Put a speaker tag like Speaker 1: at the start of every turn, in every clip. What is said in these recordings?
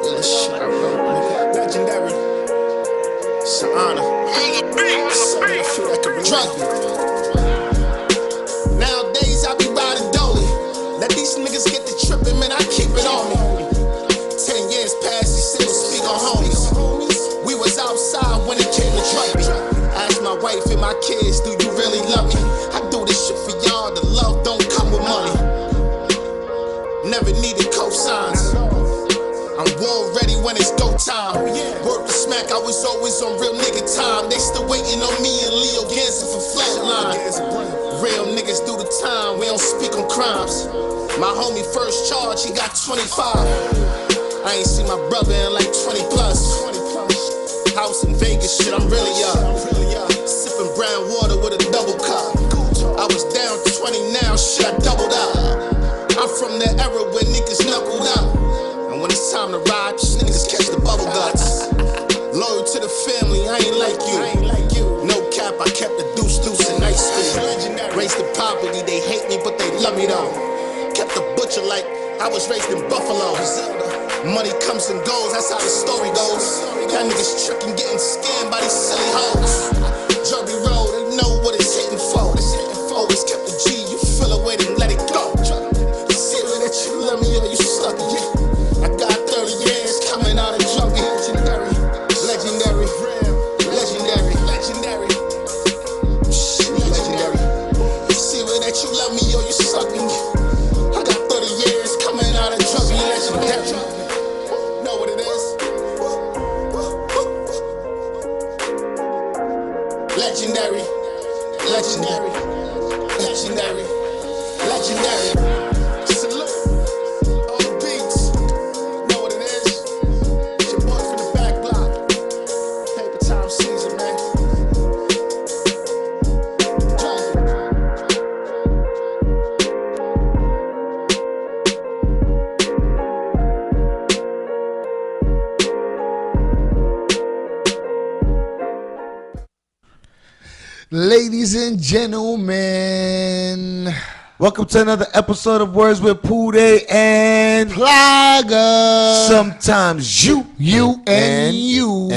Speaker 1: Shit I wrote, nigga. Legendary. It's an honor. Something I feel like a drunk. Nowadays I be riding dolly. Let these niggas get the trippin', man, I keep it on me. 10 years past, you still speak on homies. We was outside when it came to Drake. Ask my wife and my kids, do you really love me? I do this shit for y'all, the love don't come with money. Never needed cosigns. I'm war ready when it's go time. Word to smack, I was always on real nigga time. They still waiting on me and Leo Ganson for flatline. Real niggas do the time, we don't speak on crimes. My homie first charge, he got 25. I ain't seen my brother in like 20 plus. House in Vegas, shit, I'm really up. Sipping brown water with a double cup. I was down 20 now, shit, I doubled up. I'm from the era where niggas knuckled up. And when it's time to ride, niggas catch the bubble guts. Loyal to the family, I ain't like you. No cap, I kept the deuce in night school. Raised in poverty, they hate me, but they love me though. Kept the butcher like I was raised in Buffalo. Money comes and goes, that's how the story goes. Y'all niggas tricking, getting scammed by these silly hoes. Derby Road, they know what it's hitting for. Always kept the G, you feel away, then let it go. See that you love me or you suck it. I got 30 years coming out of junkie. Legendary, legendary, legendary. Shit, legendary. See that you love me or you suck me. I got 30 years coming out of junkie. Legendary. Know what it is? Legendary, legendary, legendary, legendary. Salute. Old beats. Know what it is? It's your boy from the back block. Paper time season, man.
Speaker 2: Ladies and gentlemen,
Speaker 3: welcome to another episode of Words with Pooday and
Speaker 2: Plaga.
Speaker 3: Sometimes you
Speaker 2: and you.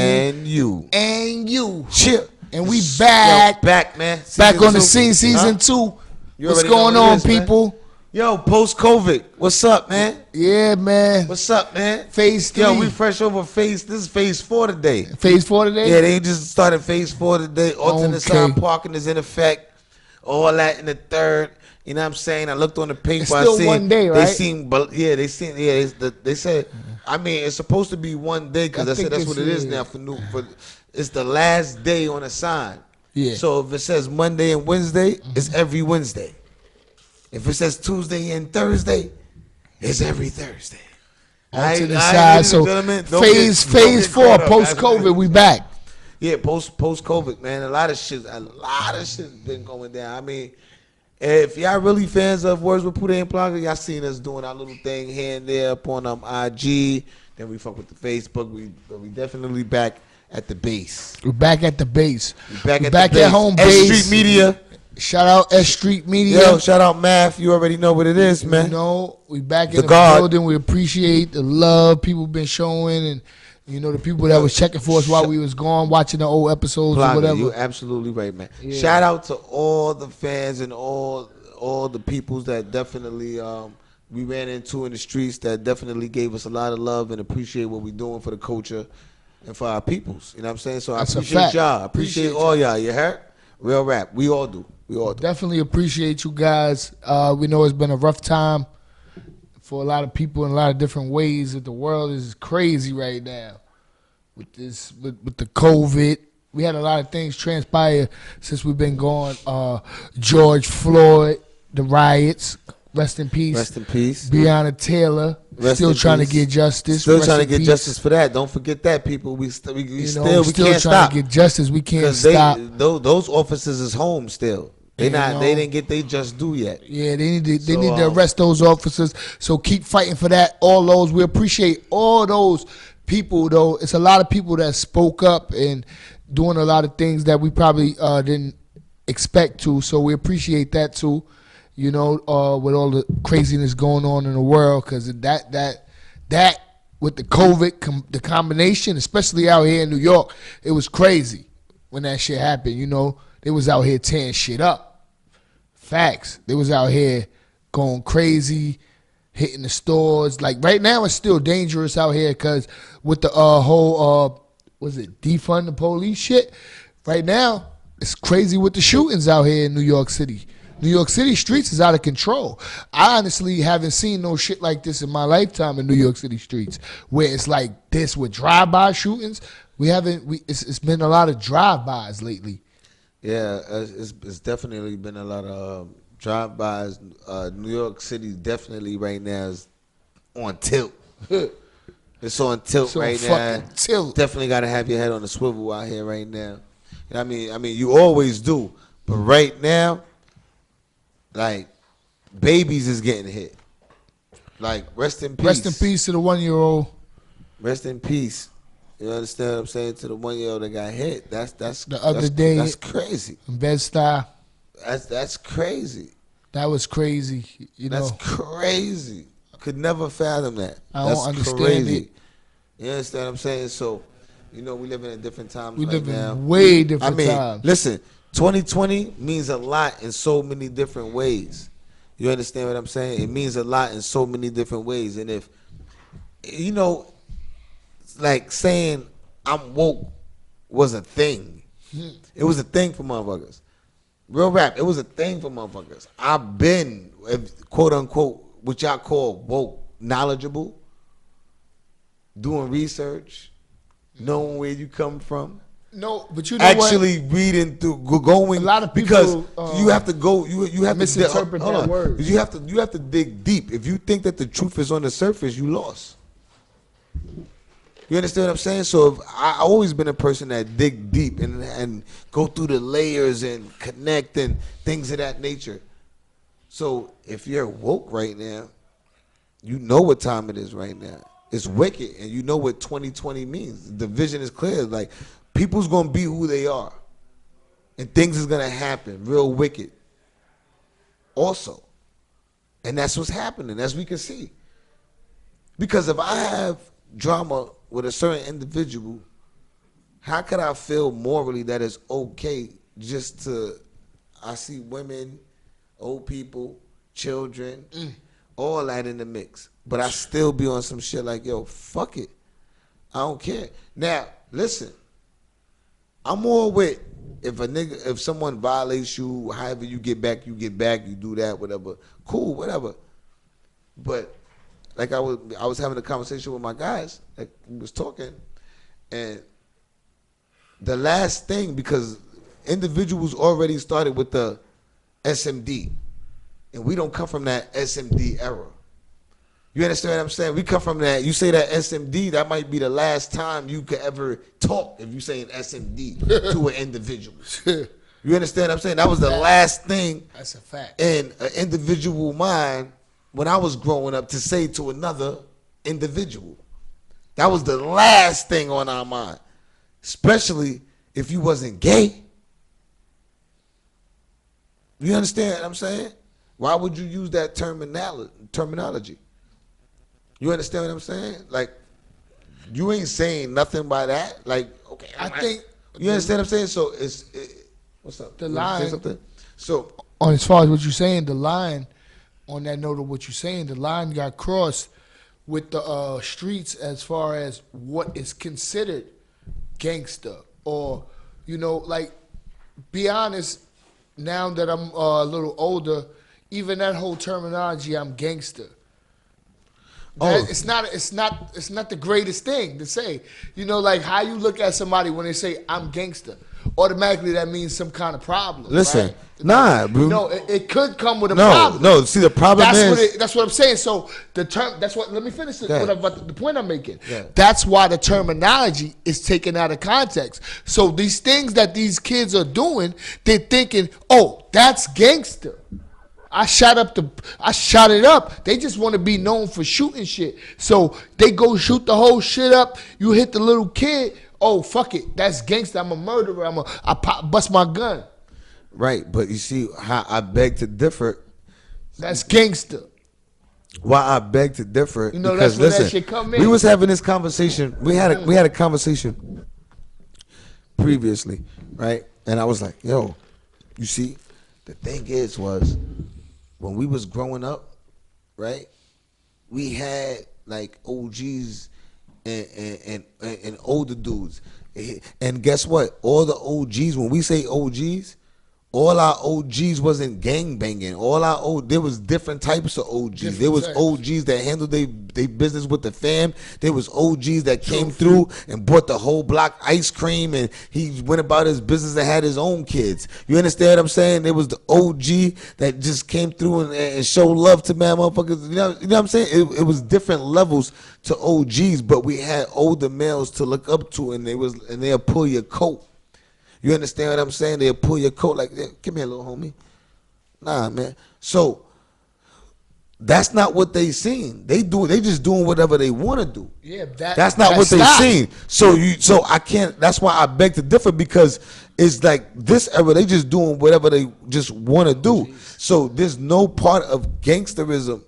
Speaker 3: Chill.
Speaker 2: And we back.
Speaker 3: Yo, back, man.
Speaker 2: Back on the scene, season 2. What's going on, people?
Speaker 3: Man. Yo, post-COVID. What's up, man?
Speaker 2: Yeah, man.
Speaker 3: What's up, man?
Speaker 2: Phase 3.
Speaker 3: Yo, we fresh over this is phase 4 today.
Speaker 2: Phase 4 today?
Speaker 3: Yeah, they just started phase 4 today. Alternate side parking is in effect. All that in the third. You know what I'm saying? I looked on the paper.
Speaker 2: It's still one day, right?
Speaker 3: They said, I mean, it's supposed to be one day because I said that's what it is now for it's the last day on a sign.
Speaker 2: Yeah.
Speaker 3: So if it says Monday and Wednesday, it's every Wednesday. If it says Tuesday and Thursday, it's every Thursday.
Speaker 2: To the side. So phase 4, post-COVID, we back.
Speaker 3: Yeah, post-COVID, man. A lot of shit's been going down. I mean, if y'all really fans of Words with Pooday and Plaga, y'all seen us doing our little thing here and there up on IG. Then we fuck with the Facebook. We definitely back at the base.
Speaker 2: We're back at the base.
Speaker 3: We're back at home base. S.STREET Media.
Speaker 2: Shout out S.STREET Media.
Speaker 3: Yo, shout out Math. You already know what it is, man.
Speaker 2: You know, we back in the building. We appreciate the love people been showing, and you know the people that was checking for us while we was gone, watching the old episodes or whatever.
Speaker 3: You're absolutely right, man.
Speaker 2: Yeah.
Speaker 3: Shout out to all the fans and all the peoples that definitely we ran into in the streets that definitely gave us a lot of love and appreciate what we're doing for the culture and for our peoples. You know what I'm saying? So I appreciate y'all. I appreciate all y'all. You heard? Real rap. We all do.
Speaker 2: Definitely appreciate you guys. We know it's been a rough time for a lot of people in a lot of different ways. That the world is crazy right now with this, with the COVID. We had a lot of things transpire since we've been gone. George Floyd, the riots. Rest in peace.
Speaker 3: Rest in peace.
Speaker 2: Breonna Taylor. Still trying to get justice.
Speaker 3: Still trying to get justice for that. Don't forget that, people. We still can't
Speaker 2: trying
Speaker 3: stop.
Speaker 2: To get justice. We can't stop.
Speaker 3: Those officers is home still. They didn't get they just due yet.
Speaker 2: Yeah, they need to arrest those officers. So keep fighting for that. All those, we appreciate all those people though. It's a lot of people that spoke up and doing a lot of things that we probably didn't expect to. So we appreciate that too. You know, with all the craziness going on in the world, because that with the COVID, the combination, especially out here in New York, it was crazy when that shit happened. You know, they was out here tearing shit up. Facts. They was out here going crazy, hitting the stores. Like right now, it's still dangerous out here because with the whole was it defund the police shit? Right now, it's crazy with the shootings out here in New York City. New York City streets is out of control. I honestly haven't seen no shit like this in my lifetime in New York City streets, where it's like this with drive-by shootings. It's been a lot of drive-bys lately.
Speaker 3: Yeah, it's definitely been a lot of drive-bys. New York City definitely right now is on tilt. It's on tilt right now.
Speaker 2: Tilt.
Speaker 3: Definitely got to have your head on the swivel out here right now. You know what I mean, you always do, but right now, like, babies is getting hit. Like, rest in peace.
Speaker 2: Rest in peace to the 1-year-old.
Speaker 3: Rest in peace. You understand what I'm saying? To the 1-year-old that got hit. That's
Speaker 2: the other day.
Speaker 3: That's crazy.
Speaker 2: In Bed-Stuy.
Speaker 3: That's crazy.
Speaker 2: That was crazy. You know.
Speaker 3: That's crazy. I could never fathom that.
Speaker 2: I don't understand
Speaker 3: crazy.
Speaker 2: it.
Speaker 3: You understand what I'm saying? So, you know, we living in different times
Speaker 2: We
Speaker 3: right
Speaker 2: live
Speaker 3: now.
Speaker 2: in way different times.
Speaker 3: Listen, 2020 means a lot in so many different ways. You understand what I'm saying? It means a lot in so many different ways. And if, you know, like saying I'm woke was a thing. It was a thing for motherfuckers. Real rap, it was a thing for motherfuckers. I've been, quote unquote, what y'all call woke, knowledgeable, doing research, knowing where you come from.
Speaker 2: No, but you know
Speaker 3: actually what? Reading through, going.
Speaker 2: A lot of people,
Speaker 3: because you have to go. You have
Speaker 2: misinterpret
Speaker 3: to
Speaker 2: that word.
Speaker 3: You have to dig deep. If you think that the truth is on the surface, you lost. You understand what I'm saying? So I've always been a person that dig deep and go through the layers and connect and things of that nature. So if you're woke right now, you know what time it is right now. It's wicked, and you know what 2020 means. The vision is clear. Like, people's gonna be who they are, and things is gonna happen real wicked. Also, and that's what's happening, as we can see. Because if I have drama with a certain individual, how could I feel morally that it's okay just to? I see women, old people, children, all that in the mix. But I still be on some shit like, yo, fuck it. I don't care. Now, listen, I'm all with if someone violates you, however you get back, you do that, whatever. Cool, whatever. But like I was having a conversation with my guys, like we was talking, and the last thing, because individuals already started with the SMD, and we don't come from that SMD era. You understand what I'm saying? We come from that. You say that SMD, that might be the last time you could ever talk if you say an SMD to an individual. You understand what I'm saying? That was the last thing.
Speaker 2: That's a fact.
Speaker 3: In an individual mind when I was growing up to say to another individual. That was the last thing on our mind. Especially if you wasn't gay. You understand what I'm saying? Why would you use that terminology? You understand what I'm saying? Like, you ain't saying nothing by that. Like, okay,
Speaker 2: I think
Speaker 3: you understand what I'm saying. So what's up?
Speaker 2: The line.
Speaker 3: So,
Speaker 2: on as far as what you're saying, the line. On that note of what you're saying, the line got crossed with the streets as far as what is considered gangster, or like, be honest. Now that I'm a little older, even that whole terminology, I'm gangster. It's not the greatest thing to say. Like how you look at somebody when they say I'm gangster. Automatically that means some kind of problem.
Speaker 3: Listen,
Speaker 2: right?
Speaker 3: nah, bro.
Speaker 2: No, it could come with a problem.
Speaker 3: No, see the problem
Speaker 2: That's what I'm saying. So the term. Let me finish the point I'm making.
Speaker 3: Yeah.
Speaker 2: That's why the terminology is taken out of context. So these things that these kids are doing, they're thinking, oh, that's gangster. I shot it up. They just want to be known for shooting shit. So they go shoot the whole shit up. You hit the little kid. Oh, fuck it. That's gangster. I'm a murderer. I bust my gun.
Speaker 3: Right, but you see how I beg to differ.
Speaker 2: That's gangster.
Speaker 3: why I beg to differ.
Speaker 2: You know,
Speaker 3: because
Speaker 2: that's where that
Speaker 3: listen,
Speaker 2: shit come in.
Speaker 3: we was having this conversation. We had a conversation previously, right? And I was like, yo, you see, the thing was when we was growing up, right? We had like OGs and older dudes. And guess what? All the OGs, when we say OGs, all our OGs wasn't gang banging. There was different types of OGs. There was OGs that handled their business with the fam. There was OGs that came through and bought the whole block ice cream, and he went about his business and had his own kids. You understand what I'm saying? There was the OG that just came through and showed love to man motherfuckers. You know what I'm saying? It was different levels to OGs, but we had older males to look up to, and they'll pull your coat. You understand what I'm saying? They'll pull your coat like, come here, little homie. Nah, man. So that's not what they seen. They just doing whatever they want to do.
Speaker 2: Yeah,
Speaker 3: that's not what they seen. So I can't. That's why I beg to differ, because it's like this era, they just doing whatever they just want to do. So there's no part of gangsterism,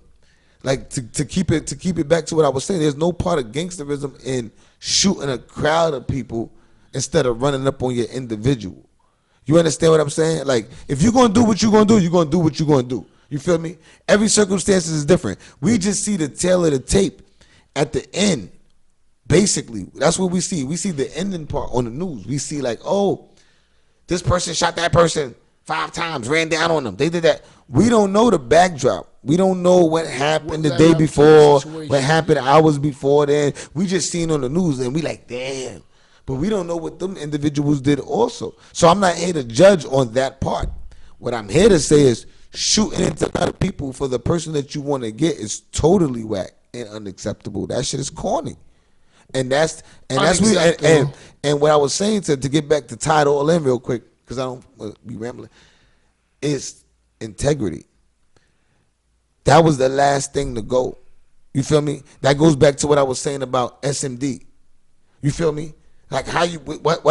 Speaker 3: like to keep it back to what I was saying. There's no part of gangsterism in shooting a crowd of people instead of running up on your individual. You understand what I'm saying? Like, if you're going to do what you're going to do, you're going to do what you're going to do. You feel me? Every circumstance is different. We just see the tail of the tape at the end. Basically, that's what we see. We see the ending part on the news. We see like, oh, this person shot that person 5 times, ran down on them. They did that. We don't know the backdrop. We don't know what happened the day before, what happened hours before then. We just seen on the news and we like, damn. But we don't know what them individuals did also. So I'm not here to judge on that part. What I'm here to say is shooting into other people for the person that you want to get is totally whack and unacceptable. That shit is corny. And that's what I was saying to get back to tie it all in real quick, because I don't want to be rambling, is integrity. That was the last thing to go. You feel me? That goes back to what I was saying about SMD. You feel me? Like how you what?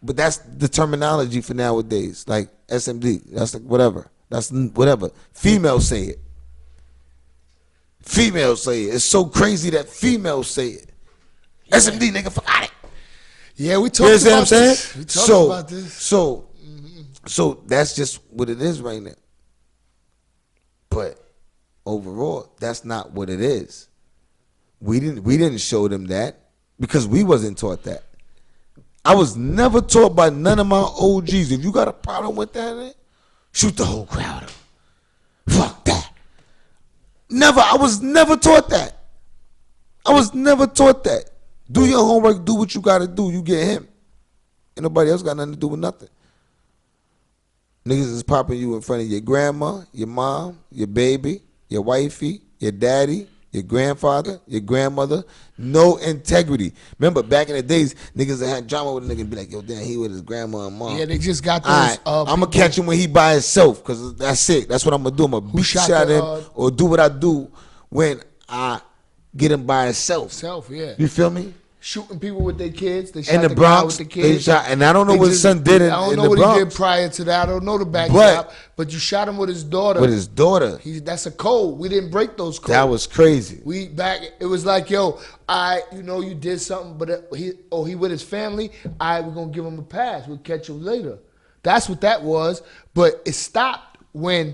Speaker 3: But that's the terminology for nowadays. Like SMD. That's like whatever. That's whatever. Females say it. Females say it. It's so crazy that females say it. Yeah. SMD, nigga, forgot it.
Speaker 2: Yeah, we talked about this. We
Speaker 3: talked about this. So that's just what it is right now. But overall, that's not what it is. We didn't show them that because we wasn't taught that. I was never taught by none of my OGs. If you got a problem with that, shoot the whole crowd up. Fuck that. Never. I was never taught that. Do your homework. Do what you got to do. You get him. Ain't nobody else got nothing to do with nothing. Niggas is popping you in front of your grandma, your mom, your baby, your wifey, your daddy, your grandfather, your grandmother. No integrity. Remember, back in the days, niggas that had drama with a nigga and be like, yo, damn, he with his grandma and mom.
Speaker 2: Yeah, they just got those.
Speaker 3: Right, I'm going to catch him when he by himself, because that's it. That's what I'm going to do. I'm going to beat shot at him or do what I do when I get him by himself.
Speaker 2: Yeah.
Speaker 3: You feel me?
Speaker 2: Shooting people with their kids. They shot
Speaker 3: in the Bronx,
Speaker 2: guy with the kids.
Speaker 3: And I don't know what his son did in the Bronx. I don't know what he did
Speaker 2: prior to that. I don't know the backdrop. But you shot him with his daughter. That's a code. We didn't break those codes.
Speaker 3: That was crazy.
Speaker 2: It was like, yo, you did something, but he with his family. We're gonna give him a pass. We'll catch him later. That's what that was. But it stopped when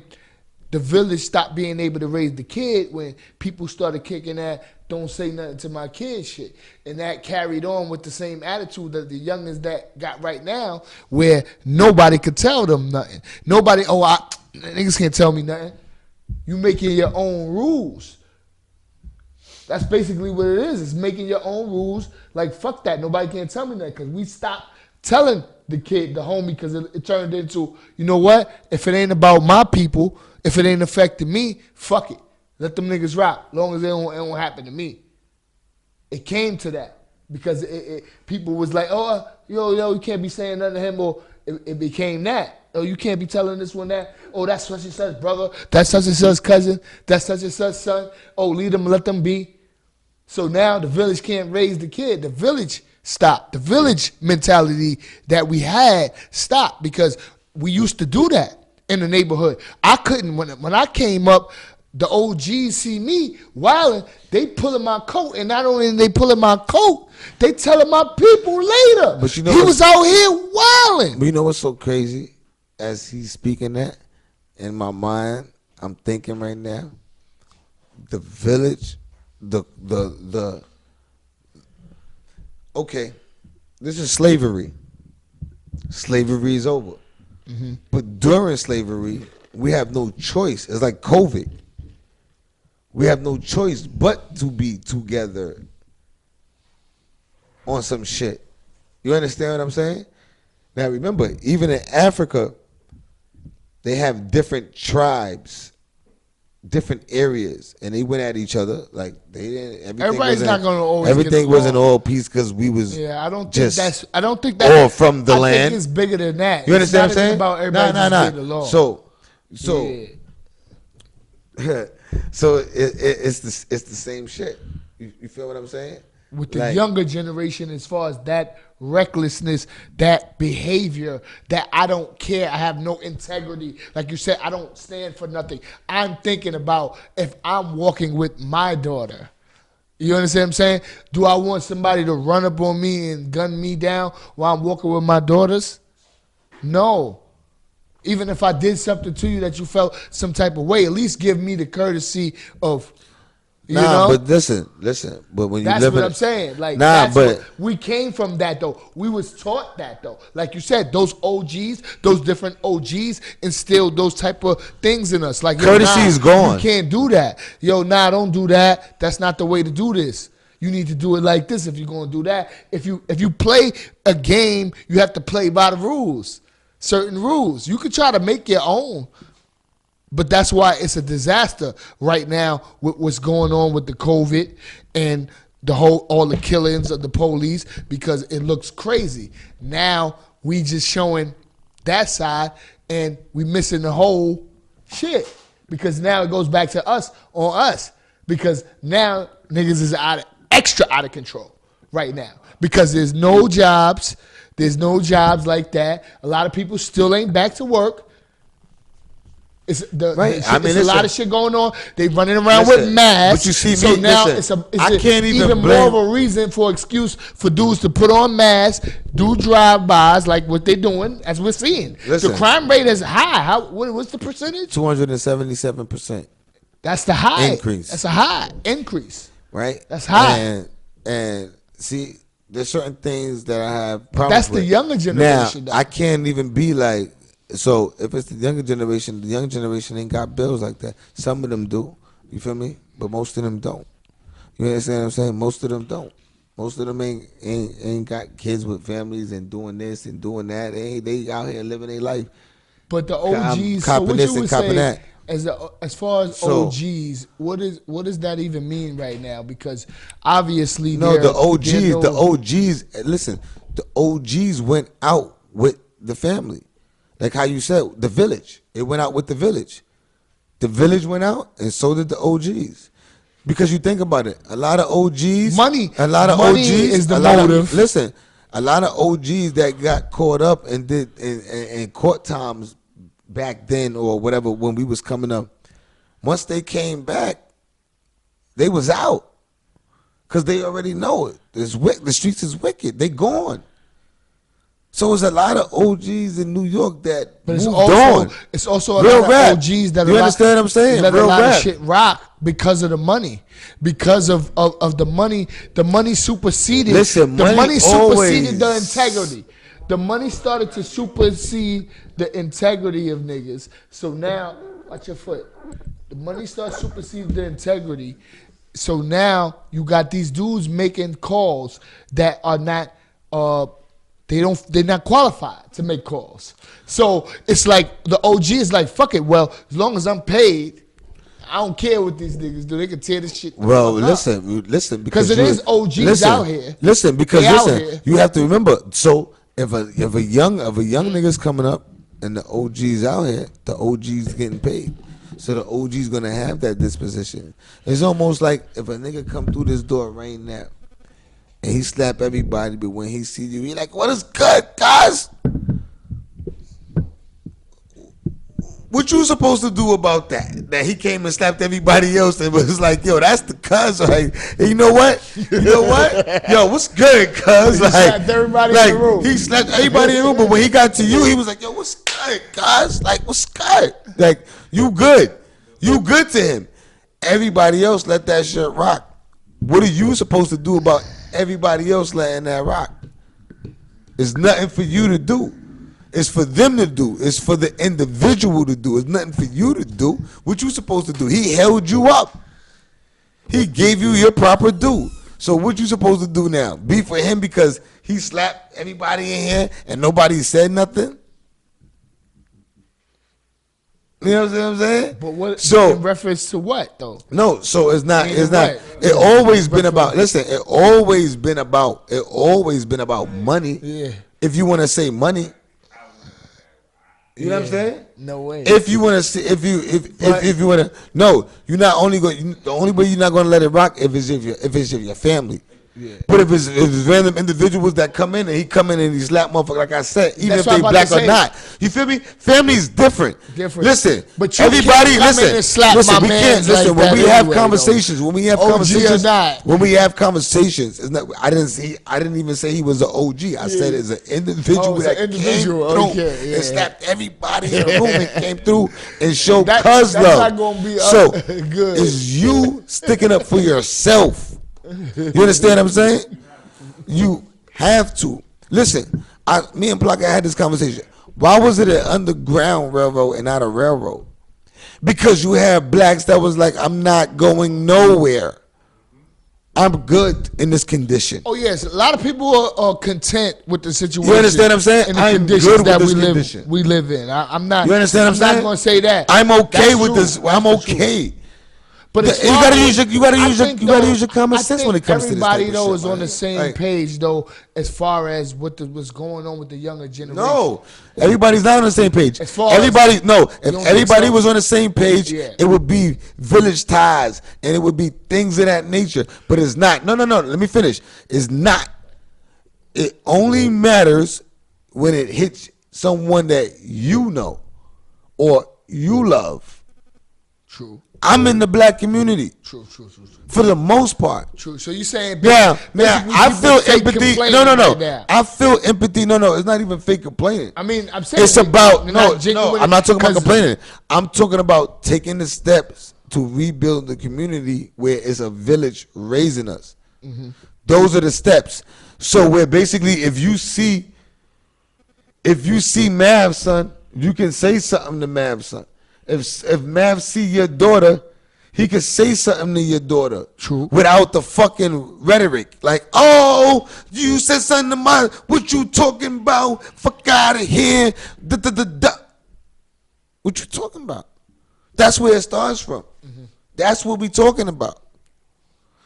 Speaker 2: the village stopped being able to raise the kid, when people started kicking that don't say nothing to my kid shit. And that carried on with the same attitude that the youngins that got right now, where nobody could tell them nothing. Niggas can't tell me nothing. You making your own rules. That's basically what it is. It's making your own rules. Like, fuck that. Nobody can't tell me nothing, because we stopped telling the kid, the homie, because it turned into, you know what? If it ain't about my people, if it ain't affecting me, fuck it. Let them niggas rock, long as it won't happen to me. It came to that because people was like, oh, yo, you can't be saying nothing to him, or it became that. Oh, you can't be telling this one that. Oh, that's such and such brother. That's such and such cousin. That's such and such son. Oh, leave them, let them be. So now the village can't raise the kid. The village stopped. The village mentality that we had stopped, because we used to do that in the neighborhood. I couldn't, when I came up, the OGs see me wilding, they pulling my coat, and not only they pulling my coat, they telling my people later.
Speaker 3: But you know
Speaker 2: he was out here wilding.
Speaker 3: But you know what's so crazy? As he's speaking that, in my mind, I'm thinking right now, the village, okay, this is slavery. Slavery is over. Mm-hmm. But during slavery, we have no choice. It's like COVID. We have no choice but to be together on some shit. You understand what I'm saying? Now remember, even in Africa, they have different tribes, different areas, and they went at each other like they didn't.
Speaker 2: Everybody's not going to always.
Speaker 3: Everything wasn't all peace because we was.
Speaker 2: Yeah, I don't
Speaker 3: think
Speaker 2: that's. I don't think that.
Speaker 3: All from the land.
Speaker 2: I think it's bigger than that.
Speaker 3: You understand what I'm saying?
Speaker 2: About everybody getting along.
Speaker 3: So,
Speaker 2: yeah.
Speaker 3: so it's the same shit. You feel what I'm saying?
Speaker 2: With the younger generation, as far as that recklessness, that behavior, that I don't care, I have no integrity. Like you said, I don't stand for nothing. I'm thinking about if I'm walking with my daughter. You understand what I'm saying? Do I want somebody to run up on me and gun me down while I'm walking with my daughters? No. Even if I did something to you that you felt some type of way, at least give me the courtesy of, you know?
Speaker 3: But listen. But when you
Speaker 2: that's
Speaker 3: live
Speaker 2: what
Speaker 3: in,
Speaker 2: I'm saying. Like, we came from that though. We was taught that though. Like you said, those OGs, those different OGs instilled those type of things in us. Like,
Speaker 3: courtesy is gone.
Speaker 2: You can't do that. Don't do that. That's not the way to do this. You need to do it like this if you're gonna do that. If you play a game, you have to play by the rules. Certain rules. You could try to make your own. But that's why it's a disaster right now with what's going on with the COVID and all the killings of the police, because it looks crazy. Now we just showing that side and we missing the whole shit, because now it goes back to us on us, because now niggas is extra out of control right now because there's no jobs. There's no jobs like that. A lot of people still ain't back to work. It's a lot of shit going on. They running around with masks.
Speaker 3: But you see,
Speaker 2: so now it's even more of a reason for excuse for dudes to put on masks, do drive-bys like what they're doing, as we're seeing. The crime rate is high. What's the percentage?
Speaker 3: 277%.
Speaker 2: That's the high
Speaker 3: increase.
Speaker 2: That's a high increase.
Speaker 3: Right.
Speaker 2: That's high.
Speaker 3: And see, there's certain things that I have problems
Speaker 2: That's
Speaker 3: with.
Speaker 2: the younger generation.
Speaker 3: Now, I can't even be like. So if it's the younger generation ain't got bills like that. Some of them do, you feel me? But most of them don't. You understand what I'm saying? Most of them don't. Most of them ain't got kids with families and doing this and doing that. They out here living their life.
Speaker 2: But the OGs, so what you would say, as far as OGs, what does that even mean right now? Because obviously,
Speaker 3: the OGs. Listen, the OGs went out with the family. Like how you said, the village. It went out with the village. The village went out, and so did the OGs. Because you think about it, a lot of OGs,
Speaker 2: money
Speaker 3: is
Speaker 2: the motive.
Speaker 3: Listen, a lot of OGs that got caught up and did in court times back then or whatever when we was coming up. Once they came back, they was out because they already know it. The streets is wicked. They gone. So it's a lot of OGs in New York that moved on.
Speaker 2: It's also a
Speaker 3: real
Speaker 2: lot
Speaker 3: rap.
Speaker 2: of OGs that
Speaker 3: you understand what I'm saying?
Speaker 2: Let
Speaker 3: real
Speaker 2: a lot
Speaker 3: rap.
Speaker 2: of shit rock because of the money, because of the money. The money superseded.
Speaker 3: Listen,
Speaker 2: money superseded the integrity. The money started to supersede the integrity of niggas. So now, watch your foot. The money starts superseding the integrity. So now you got these dudes making calls that are not. They're not qualified to make calls. So it's like the OG is like, fuck it. Well, as long as I'm paid, I don't care what these niggas do. They can tear this shit.
Speaker 3: Well, listen,
Speaker 2: because it is OGs out here.
Speaker 3: Listen, because you have to remember. So if a young nigga's coming up and the OG's out here, the OG's getting paid. So the OG's gonna have that disposition. It's almost like if a nigga come through this door right now. And he slap everybody, but when he see you, he like, what is good, guys? What you supposed to do about that? That he came and slapped everybody else and was like, yo, that's the cuz. Like, hey, you know what? You know what? Yo, what's good, cuz? Like,
Speaker 2: slapped everybody in the room.
Speaker 3: He slapped everybody in the room, but when he got to you, he was like, yo, what's good, cuz? Like, what's good? Like, you good. You good to him. Everybody else let that shit rock. What are you supposed to do about everybody else letting that rock? It's nothing for you to do. It's for them to do. It's for the individual to do. It's nothing for you to do. What you supposed to do? He held you up. He gave you your proper due. So what you supposed to do now? Be for him because he slapped everybody in here and nobody said nothing? You know what I'm saying?
Speaker 2: But what?
Speaker 3: So
Speaker 2: in reference to what though?
Speaker 3: no, so it's not. It's not.
Speaker 2: What?
Speaker 3: It always been about. Listen, it always been about money.
Speaker 2: Yeah.
Speaker 3: If you want to say money, you know what I'm saying?
Speaker 2: No way.
Speaker 3: If you want to see, if you want to, no, you're not only going. The only way you're not going to let it rock if it's your family. Yeah. But if it's random individuals that come in and he come in and he slap motherfucker, like I said, even
Speaker 2: That's
Speaker 3: if they
Speaker 2: what I'm
Speaker 3: black
Speaker 2: about to
Speaker 3: or
Speaker 2: say.
Speaker 3: not, you feel me? Family's different.
Speaker 2: Listen,
Speaker 3: but
Speaker 2: you
Speaker 3: everybody,
Speaker 2: can't come in and slap
Speaker 3: listen.
Speaker 2: my
Speaker 3: We can't
Speaker 2: mans
Speaker 3: listen
Speaker 2: like
Speaker 3: when
Speaker 2: that
Speaker 3: we have
Speaker 2: anyway,
Speaker 3: conversations.
Speaker 2: though.
Speaker 3: When we have
Speaker 2: OG
Speaker 3: conversations,
Speaker 2: or not.
Speaker 3: when we have conversations, it's not. I didn't even say he was an OG. I said it's an individual
Speaker 2: it's an
Speaker 3: that
Speaker 2: individual.
Speaker 3: came through
Speaker 2: Okay, yeah.
Speaker 3: and slapped everybody in the room and came through and showed
Speaker 2: That's
Speaker 3: cuz love.
Speaker 2: not gonna be
Speaker 3: so
Speaker 2: good.
Speaker 3: it's you sticking up for yourself. You understand what I'm saying? You have to. Listen, me and Plaga had this conversation. Why was it an underground railroad and not a railroad? Because you have blacks that was like, I'm not going nowhere. I'm good in this condition.
Speaker 2: Oh yes, a lot of people are content with the situation.
Speaker 3: You understand what I'm saying?
Speaker 2: And the
Speaker 3: I'm
Speaker 2: conditions
Speaker 3: good with
Speaker 2: that
Speaker 3: this
Speaker 2: we
Speaker 3: condition.
Speaker 2: live in. I'm not.
Speaker 3: You understand what I'm saying?
Speaker 2: I'm not going to say that.
Speaker 3: I'm okay
Speaker 2: That's
Speaker 3: with
Speaker 2: true.
Speaker 3: this. I'm
Speaker 2: That's the
Speaker 3: okay.
Speaker 2: truth. But
Speaker 3: You gotta use your common
Speaker 2: I
Speaker 3: sense
Speaker 2: think
Speaker 3: when it comes to this type
Speaker 2: everybody
Speaker 3: of
Speaker 2: though
Speaker 3: shit,
Speaker 2: is on
Speaker 3: man.
Speaker 2: the same
Speaker 3: Like,
Speaker 2: page though, as far as what's going on with the younger generation.
Speaker 3: no, everybody's not on the same page.
Speaker 2: As far as-
Speaker 3: Everybody, no. If
Speaker 2: don't think
Speaker 3: everybody
Speaker 2: so?
Speaker 3: was on the same page,
Speaker 2: Yeah.
Speaker 3: it would be village ties and it would be things of that nature. But it's not. No. Let me finish. It's not. It only matters when it hits someone that you know or you love.
Speaker 2: True.
Speaker 3: I'm in the black community.
Speaker 2: True.
Speaker 3: For the most part.
Speaker 2: True. So you saying
Speaker 3: Yeah,
Speaker 2: basically
Speaker 3: I
Speaker 2: people
Speaker 3: feel
Speaker 2: fake
Speaker 3: empathy.
Speaker 2: complaining
Speaker 3: No.
Speaker 2: right now.
Speaker 3: I feel empathy. No, it's not even fake complaining.
Speaker 2: I mean, I'm saying
Speaker 3: It's about
Speaker 2: they're
Speaker 3: no.
Speaker 2: not genuine
Speaker 3: I'm not talking about
Speaker 2: because-
Speaker 3: complaining. I'm talking about taking the steps to rebuild the community where it's a village raising us.
Speaker 2: Mm-hmm.
Speaker 3: Those are the steps. So where basically, if you see Mav, son, you can say something to Mav, son. If Mav see your daughter, he could say something to your daughter.
Speaker 2: True.
Speaker 3: Without the fucking rhetoric. Like, oh, you said something to mine. What you talking about? Fuck out of here. Da. What you talking about? That's where it starts from. Mm-hmm. That's what we talking about.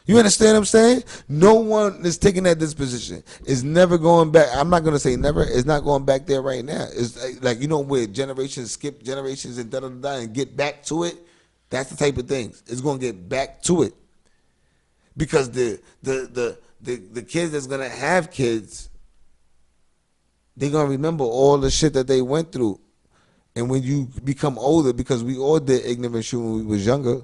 Speaker 3: You understand what I'm saying? No one is taking that disposition. It's never going back. I'm not going to say never. It's not going back there right now. It's like you know, where generations skip generations and da and get back to it. That's the type of things. It's going to get back to it. Because the kids that's going to have kids, they're going to remember all the shit that they went through. And when you become older, because we all did ignorant shit when we was younger.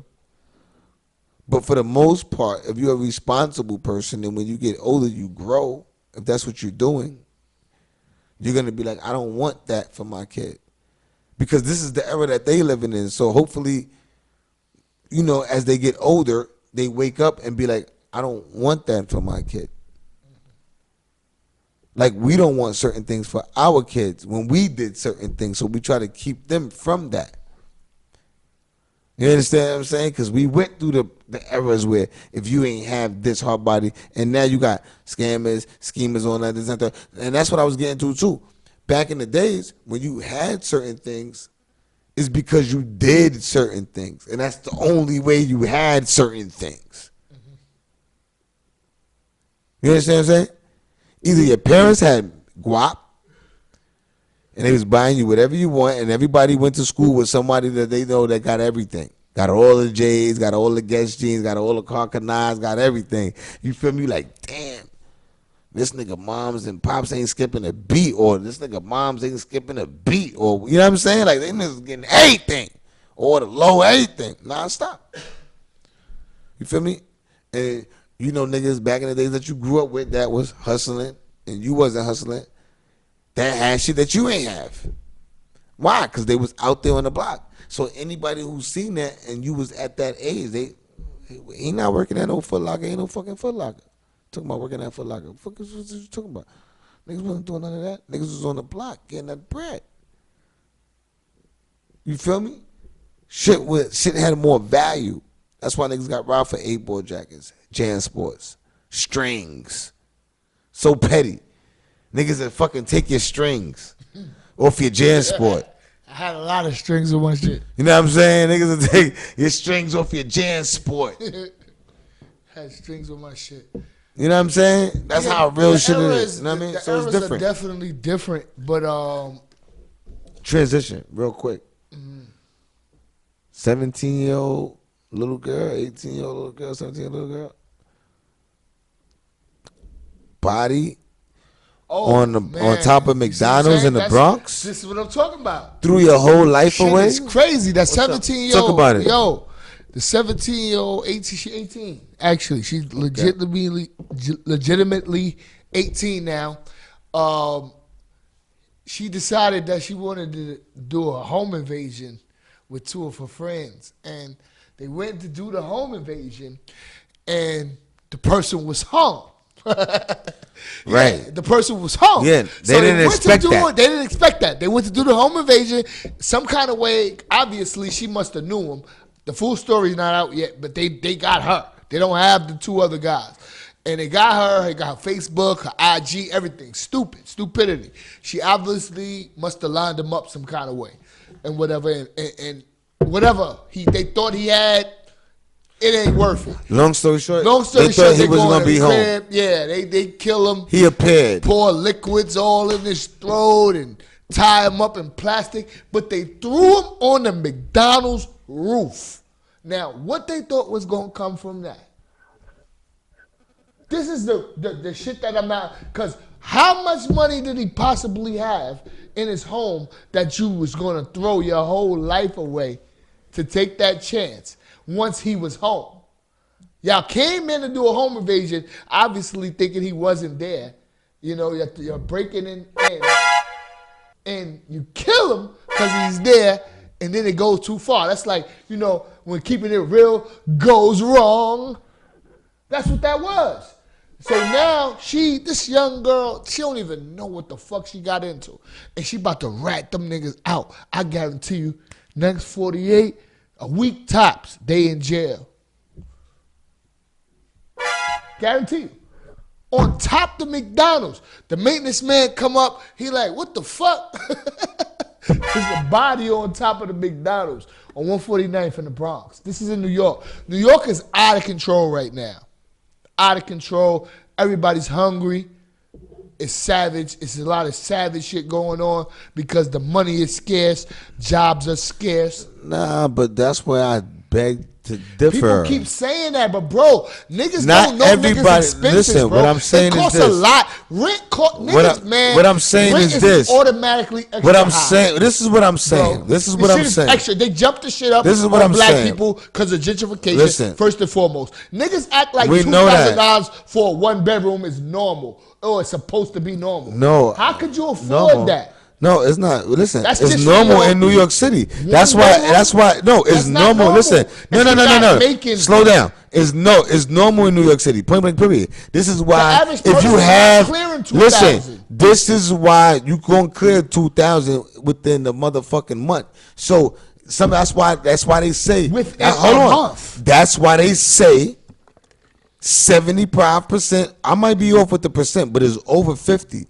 Speaker 3: But for the most part, if you're a responsible person and when you get older, you grow, if that's what you're doing, you're going to be like, I don't want that for my kid. Because this is the era that they living in. So hopefully, you know, as they get older, they wake up and be like, I don't want that for my kid. Like we don't want certain things for our kids when we did certain things. So we try to keep them from that. You understand what I'm saying? Because we went through the eras where if you ain't have this hard body, and now you got scammers, schemers on that, this and that. And that's what I was getting to too. Back in the days, when you had certain things, it's because you did certain things. And that's the only way you had certain things. Mm-hmm. You understand what I'm saying? Either your parents had guap, and they was buying you whatever you want, and everybody went to school with somebody that they know that got everything. Got all the J's, got all the Guess jeans, got all the Carcanaz, got everything. You feel me? Like, damn. this nigga moms and pops ain't skipping a beat, or this nigga moms ain't skipping a beat, or you know what I'm saying? Like they niggas getting everything, or the low everything, non-stop. You feel me? And you know niggas back in the days that you grew up with that was hustling, and you wasn't hustling, that had shit that you ain't have. Why? Because they was out there on the block. So anybody who's seen that and you was at that age, he not working at no Foot Locker, ain't no fucking Foot Locker. Talking about working at Foot Locker. Fuck is what you talking about? Niggas wasn't doing none of that. Niggas was on the block getting that bread. You feel me? Shit had more value. That's why niggas got robbed for 8-ball jackets, Jan Sports, strings. So petty. Niggas that fucking take your strings off your Jan Sport.
Speaker 2: I had a lot of strings on my shit.
Speaker 3: You know what I'm saying? Niggas that take your strings off your Jan Sport.
Speaker 2: Had strings on my shit.
Speaker 3: You know what I'm saying? That's how real shit it is. You know what I mean?
Speaker 2: The
Speaker 3: So it's different.
Speaker 2: are definitely different, but
Speaker 3: Transition, real quick. 17-year-old little girl, 18-year-old little girl, 17-year-old little girl. Body on top of McDonald's in the Bronx.
Speaker 2: This is what I'm talking about.
Speaker 3: Threw your whole life
Speaker 2: Shit
Speaker 3: away.
Speaker 2: is crazy. That 17-year-old.
Speaker 3: Talk about it.
Speaker 2: Yo, the 17-year-old, 18. She 18. Actually, she's legitimately 18 now. She decided that she wanted to do a home invasion with two of her friends, and they went to do the home invasion, and the person was hung.
Speaker 3: Right.
Speaker 2: The person was hung.
Speaker 3: Yeah, they didn't expect that.
Speaker 2: They didn't expect that. They went to do the home invasion. Some kind of way, obviously, she must have knew him. The full story's not out yet, but they got her. They don't have the two other guys. And they got her. They got her Facebook, her IG, everything. Stupidity. She obviously must have lined him up some kind of way. And whatever. And whatever they thought he had, it ain't worth it.
Speaker 3: Long story short,
Speaker 2: they
Speaker 3: thought he was going to be home.
Speaker 2: Yeah, they kill him.
Speaker 3: He appeared.
Speaker 2: Pour liquids all in his throat and tie him up in plastic. But they threw him on the McDonald's roof. Now, what they thought was going to come from that? This is the shit that I'm not... Because how much money did he possibly have in his home that you was going to throw your whole life away to take that chance once he was home? Y'all came in to do a home invasion, obviously thinking he wasn't there. You know, you're breaking in and you kill him because he's there, and then it goes too far. That's like, you know, when keeping it real goes wrong. That's what that was. So now this young girl, she don't even know what the fuck she got into. And she about to rat them niggas out. I guarantee you, next 48, a week tops, they in jail. Guarantee you. On top of McDonald's. The maintenance man come up, he like, what the fuck? There's a body on top of the McDonald's on 149th in the Bronx. This is in New York. New York is out of control right now. Out of control. Everybody's hungry. It's savage. It's a lot of savage shit going on because the money is scarce. Jobs are scarce.
Speaker 3: Nah, but that's where I beg to differ.
Speaker 2: People keep saying that, but bro, niggas
Speaker 3: not
Speaker 2: don't know
Speaker 3: everybody,
Speaker 2: niggas expenses,
Speaker 3: listen,
Speaker 2: bro.
Speaker 3: What I'm saying
Speaker 2: it costs
Speaker 3: is this.
Speaker 2: a lot. Rent cost, niggas, man.
Speaker 3: What I'm saying
Speaker 2: rent
Speaker 3: is this.
Speaker 2: Automatically extra
Speaker 3: what I'm
Speaker 2: high.
Speaker 3: saying, this is what I'm saying.
Speaker 2: Bro,
Speaker 3: this is what I'm saying.
Speaker 2: Extra. They jumped the shit up
Speaker 3: this is what
Speaker 2: on
Speaker 3: I'm
Speaker 2: black
Speaker 3: saying.
Speaker 2: people because of gentrification,
Speaker 3: Listen,
Speaker 2: first and foremost. Niggas act like
Speaker 3: we
Speaker 2: $2,000 for a one bedroom is normal. Oh, it's supposed to be normal.
Speaker 3: No.
Speaker 2: How could you afford that?
Speaker 3: No, it's not. Listen,
Speaker 2: That's
Speaker 3: it's
Speaker 2: just
Speaker 3: normal in New York City. That's why. No, it's normal. Listen, no. Slow down. It's normal in New York City. Point blank. Period. This is why if you have listen, this is why you gonna clear 2,000 within the motherfucking month. So that's why they say
Speaker 2: within a month.
Speaker 3: That's why they say 75%. I might be off with the percent, but it's over 50%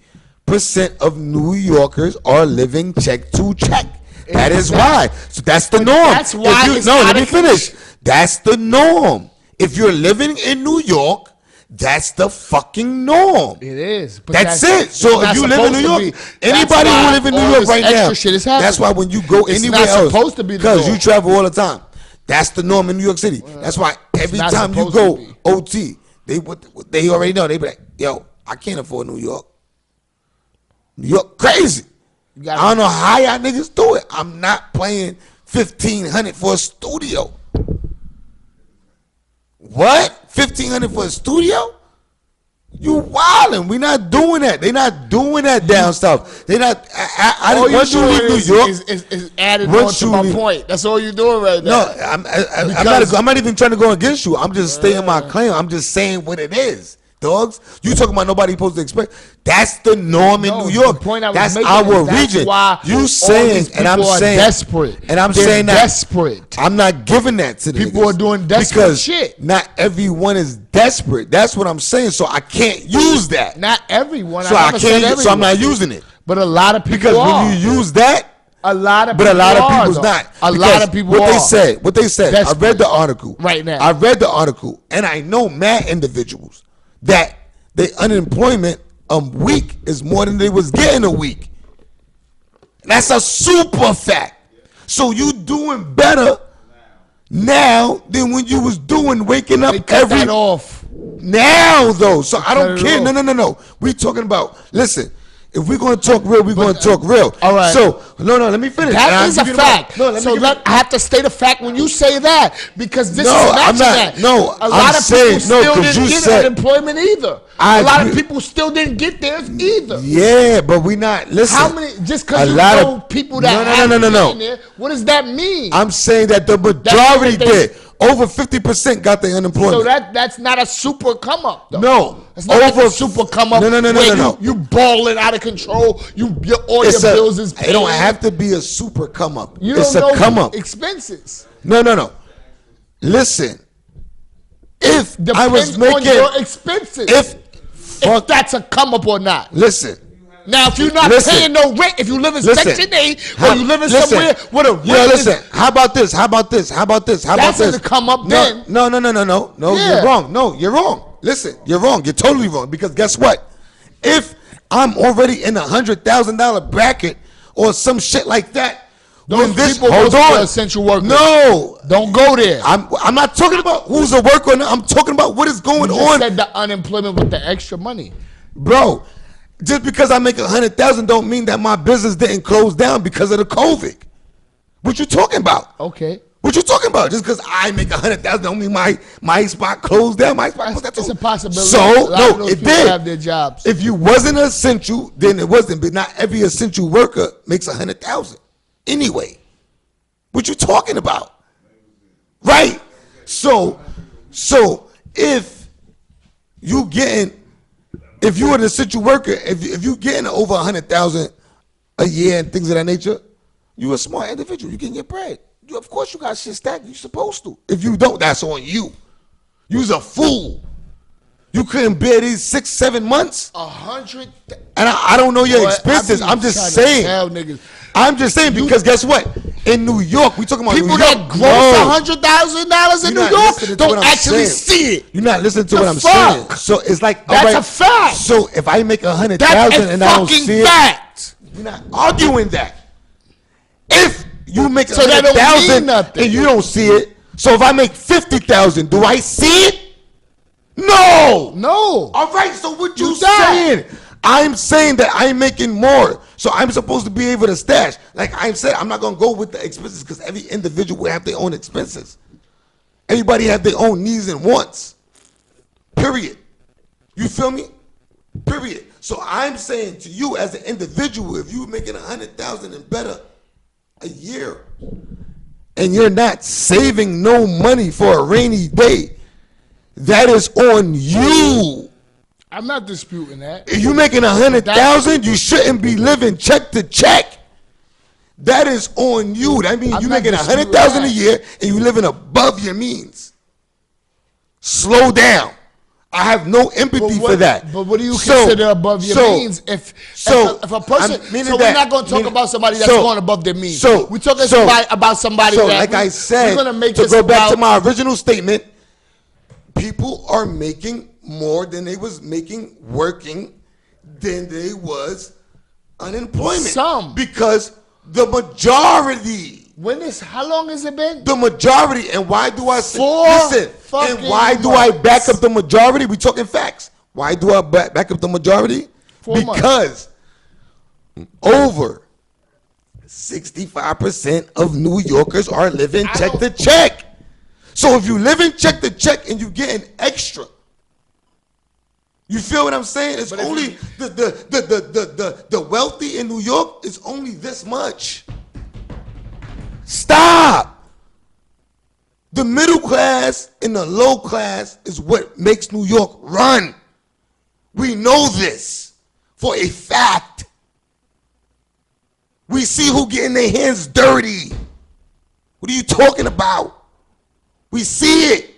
Speaker 3: of New Yorkers are living check to check. That is why. So that's the norm.
Speaker 2: That's why.
Speaker 3: Let me finish. That's the norm. If you're living in New York, that's the fucking norm.
Speaker 2: It is. But
Speaker 3: that's it. So if you live in New York, anybody who live in New York right now, that's why when you go anywhere else, because you travel all the time, that's the norm in New York City. That's why every time you go OT, they already know. They be like, yo, I can't afford New York. New York crazy. I
Speaker 2: gotta-
Speaker 3: don't know how y'all niggas do it. I'm not paying $1,500 for a studio. What? $1,500 for a studio? You wildin'. We not doing that. They not doing that down south. They not.
Speaker 2: All
Speaker 3: Once you leave New York,
Speaker 2: is adding
Speaker 3: once
Speaker 2: on to
Speaker 3: you
Speaker 2: my
Speaker 3: leave-
Speaker 2: point. That's all you're doing right now.
Speaker 3: no, I'm not even trying to go against you. I'm just stating my claim. I'm just saying what it is. Dogs, you talking about nobody supposed to expect? That's the norm in
Speaker 2: No,
Speaker 3: New York.
Speaker 2: the point I was
Speaker 3: That's
Speaker 2: making
Speaker 3: our
Speaker 2: is that's
Speaker 3: region.
Speaker 2: why
Speaker 3: You
Speaker 2: all
Speaker 3: saying,
Speaker 2: these
Speaker 3: and I'm
Speaker 2: people are
Speaker 3: saying,
Speaker 2: desperate.
Speaker 3: and I'm
Speaker 2: They're
Speaker 3: saying that
Speaker 2: desperate.
Speaker 3: I'm not giving that to the
Speaker 2: People
Speaker 3: niggas
Speaker 2: are doing desperate
Speaker 3: because
Speaker 2: shit.
Speaker 3: not everyone is desperate. That's what I'm saying. So I can't use that.
Speaker 2: Not everyone.
Speaker 3: So
Speaker 2: I
Speaker 3: I
Speaker 2: never said
Speaker 3: can't. So I'm not
Speaker 2: everyone.
Speaker 3: using it
Speaker 2: But a lot of people
Speaker 3: because
Speaker 2: are.
Speaker 3: when you use that.
Speaker 2: a lot of
Speaker 3: But
Speaker 2: people
Speaker 3: a lot of
Speaker 2: are,
Speaker 3: people's
Speaker 2: though.
Speaker 3: not.
Speaker 2: A
Speaker 3: Because
Speaker 2: lot of people
Speaker 3: what
Speaker 2: are.
Speaker 3: What they said. I
Speaker 2: Desperate.
Speaker 3: read the article
Speaker 2: Right now.
Speaker 3: I read the article, and I know mad individuals that the unemployment week is more than they was getting a week. That's a super fact. So you doing better now than when you was doing waking up
Speaker 2: They cut
Speaker 3: every
Speaker 2: that off.
Speaker 3: now though. So I don't
Speaker 2: cut it
Speaker 3: care.
Speaker 2: off.
Speaker 3: No. We talking about, listen, if we're gonna talk real, we're gonna talk real.
Speaker 2: all right.
Speaker 3: So no, let me finish. And
Speaker 2: That
Speaker 3: I'll
Speaker 2: is a
Speaker 3: give you the mic.
Speaker 2: fact.
Speaker 3: No, let me
Speaker 2: So
Speaker 3: give you-
Speaker 2: I have to state a fact when you say that because this
Speaker 3: No,
Speaker 2: is
Speaker 3: I'm
Speaker 2: matching
Speaker 3: not-
Speaker 2: that.
Speaker 3: no,
Speaker 2: a lot
Speaker 3: I'm
Speaker 2: of
Speaker 3: saying-
Speaker 2: people
Speaker 3: no,
Speaker 2: still
Speaker 3: 'cause
Speaker 2: didn't
Speaker 3: you
Speaker 2: get
Speaker 3: said-
Speaker 2: unemployment either.
Speaker 3: I
Speaker 2: A lot of
Speaker 3: agree.
Speaker 2: people still didn't get theirs either.
Speaker 3: Yeah, but we not. Listen.
Speaker 2: How many? Just
Speaker 3: a
Speaker 2: because you
Speaker 3: lot
Speaker 2: know
Speaker 3: of
Speaker 2: people that
Speaker 3: no,
Speaker 2: haven't
Speaker 3: no.
Speaker 2: been there, what does that mean?
Speaker 3: I'm saying that the majority
Speaker 2: what they-
Speaker 3: did. Over 50% got their unemployment.
Speaker 2: So that's not a super come up though.
Speaker 3: No.
Speaker 2: It's not like
Speaker 3: Over-
Speaker 2: a super come up.
Speaker 3: No,
Speaker 2: where
Speaker 3: no.
Speaker 2: You balling out of control. All
Speaker 3: It's
Speaker 2: your
Speaker 3: a-
Speaker 2: bills is paid.
Speaker 3: It don't have to be a super come up.
Speaker 2: You
Speaker 3: It's
Speaker 2: don't
Speaker 3: a
Speaker 2: know
Speaker 3: come up.
Speaker 2: expenses.
Speaker 3: No. Listen. If I
Speaker 2: Depends
Speaker 3: was
Speaker 2: on
Speaker 3: making,
Speaker 2: your expenses.
Speaker 3: if
Speaker 2: That's a come up or not.
Speaker 3: listen.
Speaker 2: Now, if you're not
Speaker 3: Listen.
Speaker 2: paying no rent, if you live in
Speaker 3: Listen.
Speaker 2: Section 8 or you live in
Speaker 3: Listen.
Speaker 2: somewhere with a rent,
Speaker 3: Yo, listen. How about this?
Speaker 2: That's gonna come up then.
Speaker 3: No.
Speaker 2: Yeah.
Speaker 3: You're wrong. No, you're wrong. Listen, you're wrong. You're totally wrong. Because guess what? If I'm already in $100,000 bracket or some shit like that,
Speaker 2: those
Speaker 3: when this
Speaker 2: people
Speaker 3: hold
Speaker 2: are
Speaker 3: on,
Speaker 2: essential workers.
Speaker 3: no,
Speaker 2: Don't go there.
Speaker 3: I'm not talking about who's a worker. I'm talking about what is going
Speaker 2: You just
Speaker 3: on,
Speaker 2: said the unemployment with the extra money.
Speaker 3: bro. Just because I make 100,000 don't mean that my business didn't close down because of the COVID. What you talking about?
Speaker 2: Okay.
Speaker 3: What you talking about? Just because I make 100,000 don't mean my spot closed down. My spot closed down.
Speaker 2: It's a possibility.
Speaker 3: So
Speaker 2: A lot of
Speaker 3: no,
Speaker 2: those
Speaker 3: it
Speaker 2: people
Speaker 3: did.
Speaker 2: have their jobs.
Speaker 3: If you wasn't essential, then it wasn't. But not every essential worker makes 100,000 anyway. What you talking about? Right. So if you getting, if you an essential worker, if you getting over 100,000 a year and things of that nature, you a smart individual. You can get bread. Of course you got shit stacked. You supposed to. If you don't, that's on you. You's a fool. You couldn't bear these 6-7 months.
Speaker 2: 100.
Speaker 3: And I don't know your
Speaker 2: Boy,
Speaker 3: expenses.
Speaker 2: I be
Speaker 3: I'm just
Speaker 2: trying to
Speaker 3: saying.
Speaker 2: tell niggas.
Speaker 3: I'm just saying because guess what? In New York, we talking about
Speaker 2: People
Speaker 3: New York.
Speaker 2: that gross $100,000 in
Speaker 3: You're
Speaker 2: New
Speaker 3: not
Speaker 2: York
Speaker 3: listening to
Speaker 2: don't
Speaker 3: what I'm
Speaker 2: actually
Speaker 3: saying.
Speaker 2: see it.
Speaker 3: You're not listening to
Speaker 2: The
Speaker 3: what I'm
Speaker 2: fuck?
Speaker 3: saying. So it's like
Speaker 2: That's
Speaker 3: all right,
Speaker 2: a fact.
Speaker 3: So if I make 100,000
Speaker 2: That's
Speaker 3: and
Speaker 2: a
Speaker 3: I don't
Speaker 2: fucking
Speaker 3: see it,
Speaker 2: fact.
Speaker 3: you're not arguing that. If you make
Speaker 2: So that don't mean
Speaker 3: 100,000
Speaker 2: nothing.
Speaker 3: and you don't see it, so if I make 50,000, do I see it? No.
Speaker 2: No.
Speaker 3: All right, so what you
Speaker 2: You died.
Speaker 3: saying? I'm saying that I'm making more, so I'm supposed to be able to stash. Like I said, I'm not gonna go with the expenses because every individual will have their own expenses. Everybody have their own needs and wants. Period. You feel me? Period. So I'm saying to you as an individual, if you're making 100,000 and better a year, and you're not saving no money for a rainy day, that is on you.
Speaker 2: I'm not disputing that.
Speaker 3: If you making 100,000, you shouldn't be living check to check. That is on you. That means
Speaker 2: I'm
Speaker 3: you
Speaker 2: not
Speaker 3: making
Speaker 2: disputing
Speaker 3: 100,000 a
Speaker 2: that.
Speaker 3: year and you living above your means. Slow down. I have no empathy for that.
Speaker 2: But what do you
Speaker 3: So-
Speaker 2: consider above your
Speaker 3: so-
Speaker 2: means? If
Speaker 3: so,
Speaker 2: a person,
Speaker 3: I'm meaning
Speaker 2: so we're
Speaker 3: that-
Speaker 2: not going to talk
Speaker 3: meaning-
Speaker 2: about somebody that's
Speaker 3: so-
Speaker 2: going above their means.
Speaker 3: so-
Speaker 2: we're talking
Speaker 3: so-
Speaker 2: about somebody
Speaker 3: So,
Speaker 2: that,
Speaker 3: like I said,
Speaker 2: we're going to make
Speaker 3: to
Speaker 2: this
Speaker 3: go back to
Speaker 2: about-
Speaker 3: my original statement, people are making more than they was making working than they was unemployment.
Speaker 2: Some.
Speaker 3: Because the majority.
Speaker 2: How long has it been?
Speaker 3: The majority, and why do I say,
Speaker 2: Four
Speaker 3: listen,
Speaker 2: fucking
Speaker 3: and why do I back
Speaker 2: months.
Speaker 3: up the majority? We talking facts. Why do I back up the majority?
Speaker 2: 4 months.
Speaker 3: Because over 65% of New Yorkers are living check to check. So if you living check to check and you getting extra, you feel what I'm saying? It's only the wealthy in New York is only this much. Stop. The middle class and the low class is what makes New York run. We know this for a fact. We see who getting their hands dirty. What are you talking about? We see it.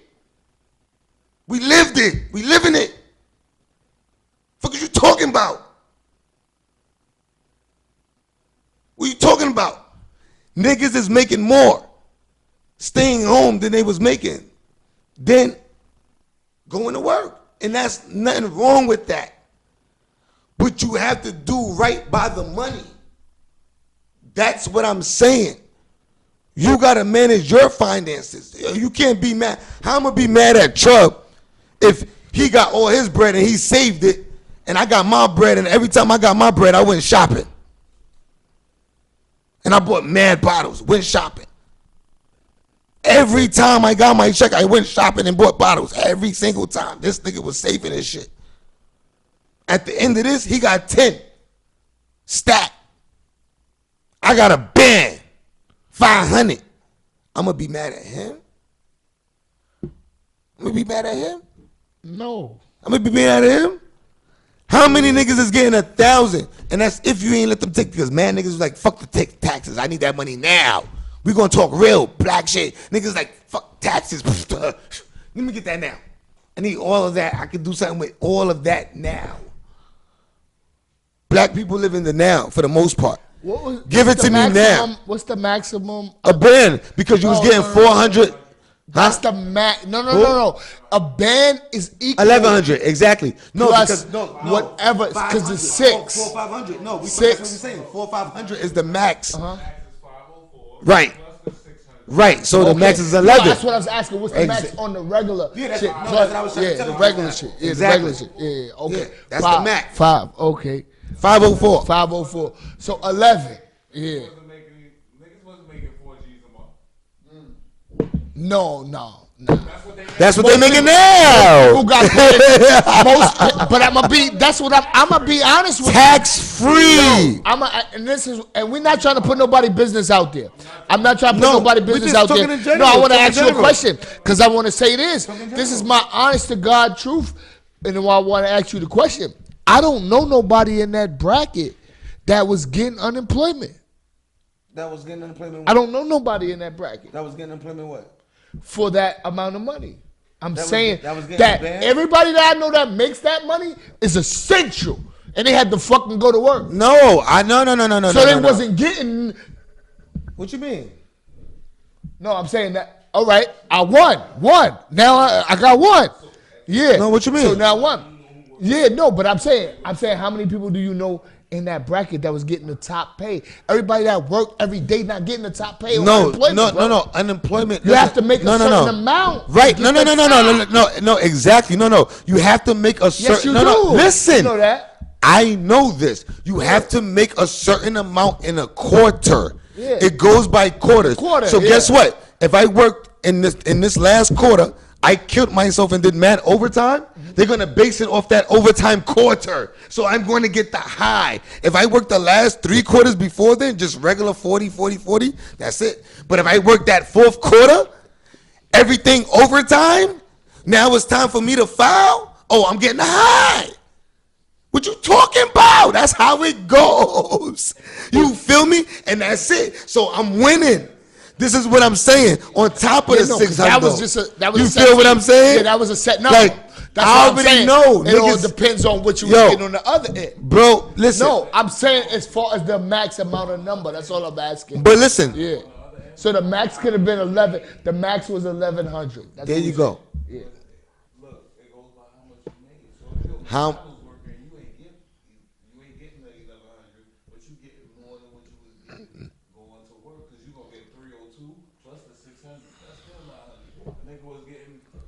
Speaker 3: We lived it. We live in it. What are you talking about? What are you talking about? Niggas is making more staying home than they was making, then going to work. And that's nothing wrong with that. But you have to do right by the money. That's what I'm saying. You got to manage your finances. You can't be mad. How am I be mad at Trump if he got all his bread and he saved it, and I got my bread, and every time I got my bread, I went shopping. And I bought mad bottles, went shopping. Every time I got my check, I went shopping and bought bottles. Every single time. This nigga was saving his shit. At the end of this, he got 10. Stack. I got a band. 500. I'm going to be mad at him? I'm going to be mad at him?
Speaker 2: No.
Speaker 3: I'm going to be mad at him? How many niggas is getting 1,000? And that's if you ain't let them take, because man, niggas was like, fuck the taxes. I need that money now. We gonna talk real black shit. Niggas like, fuck taxes. Let me get that now. I need all of that. I can do something with all of that now. Black people live in the now for the most part. Give it to me now.
Speaker 2: What's the maximum?
Speaker 3: A band, because you was getting 400.
Speaker 2: That's the max. No. A band is equal.
Speaker 3: 1,100, exactly. No,
Speaker 2: plus
Speaker 3: because
Speaker 2: whatever, because it's 6.
Speaker 3: 4, 500. No,
Speaker 2: Six.
Speaker 3: That's what we're saying. 4, 500 is the max. Right. Right. So the max is 11.
Speaker 2: No, that's what I was asking. What's the max on the regular shit?
Speaker 3: That's what I was trying to tell
Speaker 2: the
Speaker 3: you.
Speaker 2: regular shit. Yeah,
Speaker 3: Exactly.
Speaker 2: the regular shit. Yeah, okay.
Speaker 3: Yeah, that's the max.
Speaker 2: 5. Okay.
Speaker 3: 504.
Speaker 2: 504. So 11. Yeah.
Speaker 4: Niggas wasn't making 4 G's a month.
Speaker 2: No.
Speaker 3: That's what they making now.
Speaker 2: Who got paid most? But I'm gonna be. That's what I'm gonna be honest with you.
Speaker 3: Tax free.
Speaker 2: And we're not trying to put nobody business out there. I'm not trying to put nobody business out there.
Speaker 3: in general.
Speaker 2: No, I want to
Speaker 3: Talking
Speaker 2: ask you a
Speaker 3: general.
Speaker 2: question because I want to say this. This is my honest to God truth, and then I want to ask you the question. I don't know nobody in that bracket that was getting unemployment.
Speaker 3: That was getting unemployment.
Speaker 2: I don't know nobody in that bracket
Speaker 3: That was getting unemployment. What?
Speaker 2: for that amount of money. I'm saying
Speaker 3: that was getting
Speaker 2: that
Speaker 3: banned?
Speaker 2: everybody that I know that makes that money is essential, and they had to fucking go to work.
Speaker 3: No, no.
Speaker 2: So they wasn't getting.
Speaker 3: What you mean?
Speaker 2: No, I'm saying that. All right, I won. Now I got one. Yeah.
Speaker 3: No, what you mean?
Speaker 2: So now one. Yeah, no, but I'm saying how many people do you know in that bracket that was getting the top pay? Everybody that worked every day not getting the top pay.
Speaker 3: No.
Speaker 2: Unemployment.
Speaker 3: Unemployment.
Speaker 2: You have to make a certain amount.
Speaker 3: Right.
Speaker 2: to
Speaker 3: No,
Speaker 2: get the top.
Speaker 3: no, exactly. No. You have to make a certain.
Speaker 2: Yes, you
Speaker 3: no.
Speaker 2: do.
Speaker 3: Listen.
Speaker 2: You know that.
Speaker 3: I know this. You have to make a certain amount in a quarter.
Speaker 2: Yeah.
Speaker 3: It goes by quarters. So guess what? If I worked in this last quarter, I killed myself and did mad overtime, they're going to base it off that overtime quarter. So I'm going to get the high. If I worked the last 3 quarters before then, just regular 40, that's it. But if I worked that 4th quarter, everything overtime, now it's time for me to file. Oh, I'm getting the high. What you talking about? That's how it goes. You feel me? And that's it. So I'm winning. This is what I'm saying. On top of the 600,
Speaker 2: that was just a. That was
Speaker 3: you
Speaker 2: a set
Speaker 3: feel what
Speaker 2: fee.
Speaker 3: I'm saying?
Speaker 2: Yeah, that was a set number.
Speaker 3: Like,
Speaker 2: That's
Speaker 3: I
Speaker 2: what I'm
Speaker 3: already
Speaker 2: saying.
Speaker 3: know,
Speaker 2: It all
Speaker 3: niggas-
Speaker 2: depends on what you
Speaker 3: Yo.
Speaker 2: get on the other end.
Speaker 3: Bro, listen.
Speaker 2: No, I'm saying as far as the max amount of number. That's all I'm asking.
Speaker 3: But listen.
Speaker 2: Yeah. So the max could have been 11. The max was 1,100. That's
Speaker 3: There
Speaker 2: what
Speaker 3: you
Speaker 2: we
Speaker 3: go.
Speaker 2: said. Yeah.
Speaker 4: Look, it goes by how much you made. So if your
Speaker 3: How-
Speaker 4: job was working, you ain't getting the 1,100, but you getting more than what you was getting going to work, because you gonna get 302 plus the 600. That's still 900. A nigga was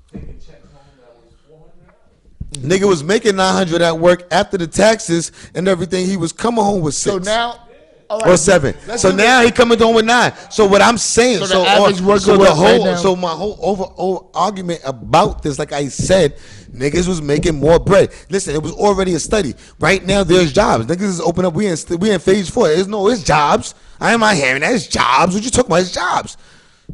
Speaker 4: taking checks home that was $400.
Speaker 3: Nigga was making 900 at work after the taxes and everything. He was coming home with 6.
Speaker 2: So now, all right,
Speaker 3: or 7.
Speaker 2: let's
Speaker 3: So
Speaker 2: do
Speaker 3: now he coming home with 9. So what I'm saying,
Speaker 2: So the average worker
Speaker 3: so the
Speaker 2: work
Speaker 3: whole,
Speaker 2: right now-
Speaker 3: so my whole overall argument about this, like I said, niggas was making more bread. Listen, it was already a study. Right now, there's jobs. Niggas is open up. We in phase 4. It's jobs. I am not hearing that. It's jobs. What you talking about? It's jobs.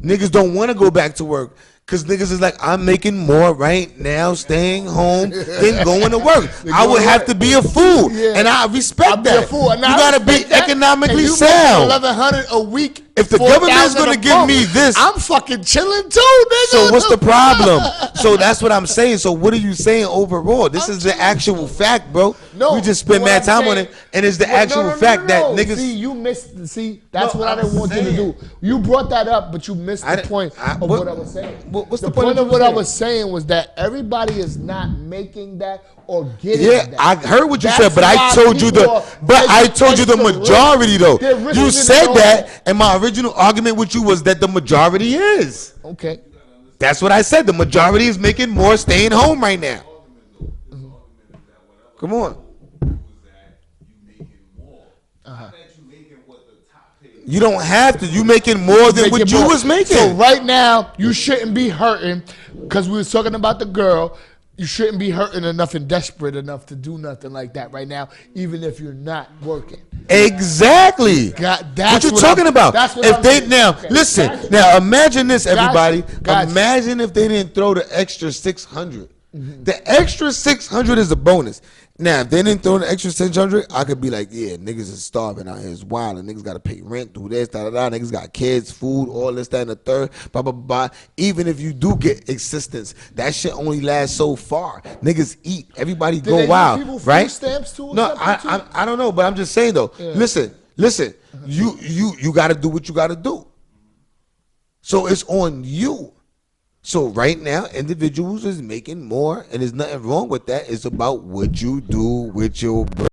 Speaker 3: Niggas don't want to go back to work. Cause niggas is like, I'm making more right now staying home than going to work. I would have to be a fool,
Speaker 2: Yeah.
Speaker 3: and I respect
Speaker 2: I'll be
Speaker 3: that.
Speaker 2: a fool. And
Speaker 3: You
Speaker 2: I
Speaker 3: gotta be
Speaker 2: respect that.
Speaker 3: economically
Speaker 2: And you
Speaker 3: sound.
Speaker 2: $1,100 a week.
Speaker 3: If the government is
Speaker 2: 4,000
Speaker 3: gonna
Speaker 2: a
Speaker 3: give
Speaker 2: month,
Speaker 3: me this-
Speaker 2: I'm fucking chilling too, nigga.
Speaker 3: So what's the problem? So that's what I'm saying. So what are you saying overall? This is the actual fact, bro.
Speaker 2: No,
Speaker 3: we just spend
Speaker 2: what
Speaker 3: mad
Speaker 2: I'm
Speaker 3: time on
Speaker 2: saying-
Speaker 3: it, and it's the
Speaker 2: Well,
Speaker 3: actual fact that niggas.
Speaker 2: See, you missed. See, that's
Speaker 3: No,
Speaker 2: what I didn't
Speaker 3: I'm
Speaker 2: want you to
Speaker 3: saying-
Speaker 2: do. You brought that up, but you missed
Speaker 3: I
Speaker 2: the
Speaker 3: didn't-
Speaker 2: point
Speaker 3: I-
Speaker 2: of
Speaker 3: what-
Speaker 2: what I was saying.
Speaker 3: what's
Speaker 2: the
Speaker 3: the point
Speaker 2: point
Speaker 3: of
Speaker 2: of
Speaker 3: what
Speaker 2: what
Speaker 3: you
Speaker 2: I was saying was that everybody is not making that or getting
Speaker 3: Yeah,
Speaker 2: that.
Speaker 3: I heard what you
Speaker 2: That's
Speaker 3: said, but I
Speaker 2: why
Speaker 3: told you
Speaker 2: people are
Speaker 3: I told you the
Speaker 2: taking extra
Speaker 3: majority
Speaker 2: risk.
Speaker 3: though.
Speaker 2: They're risking
Speaker 3: You
Speaker 2: it
Speaker 3: said
Speaker 2: all.
Speaker 3: that, and my original argument with you was that the majority is.
Speaker 2: Okay.
Speaker 3: That's what I said. The majority is making more staying home right now. Come on. You don't have to. You making more than what
Speaker 2: Making
Speaker 3: you
Speaker 2: more.
Speaker 3: was making.
Speaker 2: So right now, you shouldn't be hurting because we was talking about the girl. You shouldn't be hurting enough and desperate enough to do nothing like that right now, even if you're not working.
Speaker 3: Exactly.
Speaker 2: God,
Speaker 3: What
Speaker 2: that's
Speaker 3: you
Speaker 2: what
Speaker 3: talking
Speaker 2: I'm-
Speaker 3: about?
Speaker 2: that's what
Speaker 3: If
Speaker 2: I'm
Speaker 3: they
Speaker 2: saying.
Speaker 3: now
Speaker 2: Okay.
Speaker 3: listen,
Speaker 2: Gotcha.
Speaker 3: now imagine this, everybody.
Speaker 2: Gotcha.
Speaker 3: Imagine if they didn't throw the extra 600.
Speaker 2: Mm-hmm.
Speaker 3: The extra 600 is a bonus. Now, if they didn't throw the extra 600, I could be like, yeah, niggas is starving out here. It's wild. And niggas got to pay rent, do this, da, da, da. Niggas got kids, food, all this, that, and the third, blah, blah, blah. Even if you do get assistance, that shit only lasts so far. Niggas eat. Everybody
Speaker 2: Did
Speaker 3: go
Speaker 2: they give
Speaker 3: wild,
Speaker 2: people food
Speaker 3: right?
Speaker 2: stamps too or
Speaker 3: No,
Speaker 2: something
Speaker 3: I don't know, but I'm just saying, though.
Speaker 2: Yeah.
Speaker 3: Listen. You got to do what you got to do. So it's on you. So right now, individuals is making more, and there's nothing wrong with that. It's about what you do with your bread.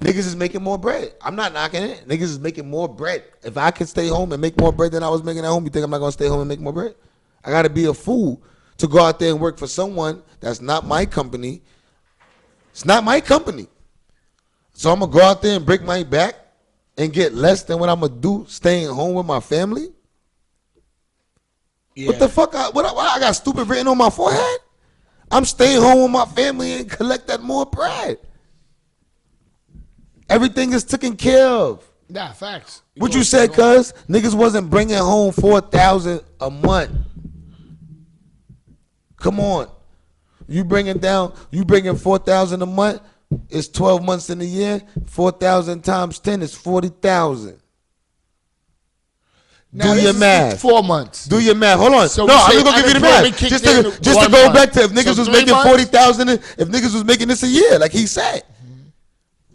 Speaker 3: Niggas is making more bread. I'm not knocking it. Niggas is making more bread. If I can stay home and make more bread than I was making at home, you think I'm not gonna stay home and make more bread? I gotta be a fool to go out there and work for someone that's not my company. It's not my company. So I'm gonna go out there and break my back and get less than what I'm gonna do staying home with my family?
Speaker 2: Yeah.
Speaker 3: What the fuck? What I got stupid written on my forehead? I'm staying home with my family and collect that more bread. Everything is taken care of.
Speaker 2: Nah, facts.
Speaker 3: What you said, cuz? Niggas wasn't bringing home 4,000 a month. Come on. You bringing 4,000 a month, it's 12 months in a year. 4,000 times 10 is 40,000.
Speaker 2: Now,
Speaker 3: Do
Speaker 2: this
Speaker 3: your
Speaker 2: is
Speaker 3: math.
Speaker 2: 4 months.
Speaker 3: Do your math. Hold on.
Speaker 2: So
Speaker 3: No,
Speaker 2: we
Speaker 3: I'm
Speaker 2: say
Speaker 3: just gonna give you the
Speaker 2: unemployment
Speaker 3: math.
Speaker 2: kicked
Speaker 3: Just
Speaker 2: in
Speaker 3: to
Speaker 2: 1
Speaker 3: go
Speaker 2: month.
Speaker 3: back to if niggas
Speaker 2: So
Speaker 3: was
Speaker 2: 3
Speaker 3: making
Speaker 2: months?
Speaker 3: 40,000, if niggas was making this a year, like he said.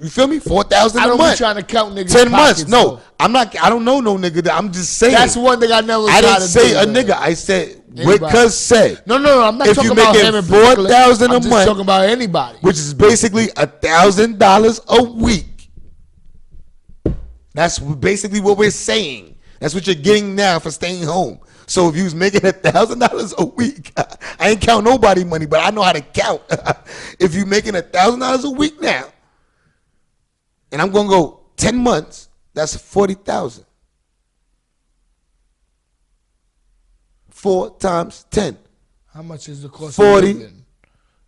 Speaker 3: You feel me? 4,000
Speaker 2: I
Speaker 3: a
Speaker 2: don't be
Speaker 3: month.
Speaker 2: trying to count niggas'
Speaker 3: 10 months.
Speaker 2: pockets,
Speaker 3: No,
Speaker 2: though.
Speaker 3: I'm not. I don't know no nigga. I'm just saying.
Speaker 2: That's one thing I never
Speaker 3: I
Speaker 2: tried
Speaker 3: didn't
Speaker 2: to
Speaker 3: say
Speaker 2: do,
Speaker 3: a
Speaker 2: man.
Speaker 3: nigga. I said what
Speaker 2: Anybody.
Speaker 3: cuz said.
Speaker 2: No, I'm not
Speaker 3: If
Speaker 2: talking
Speaker 3: you
Speaker 2: about
Speaker 3: making
Speaker 2: him in particular.
Speaker 3: 4,000 a
Speaker 2: I'm just
Speaker 3: month-
Speaker 2: talking about anybody.
Speaker 3: Which is basically $1,000 a week. That's basically what we're saying. That's what you're getting now for staying home. So if you was making $1,000 a week, I ain't count nobody money, but I know how to count. If you making $1,000 a week now, and I'm gonna go 10 months, that's 40,000. 4 times 10,
Speaker 2: How much is the cost
Speaker 3: 40.
Speaker 2: of living?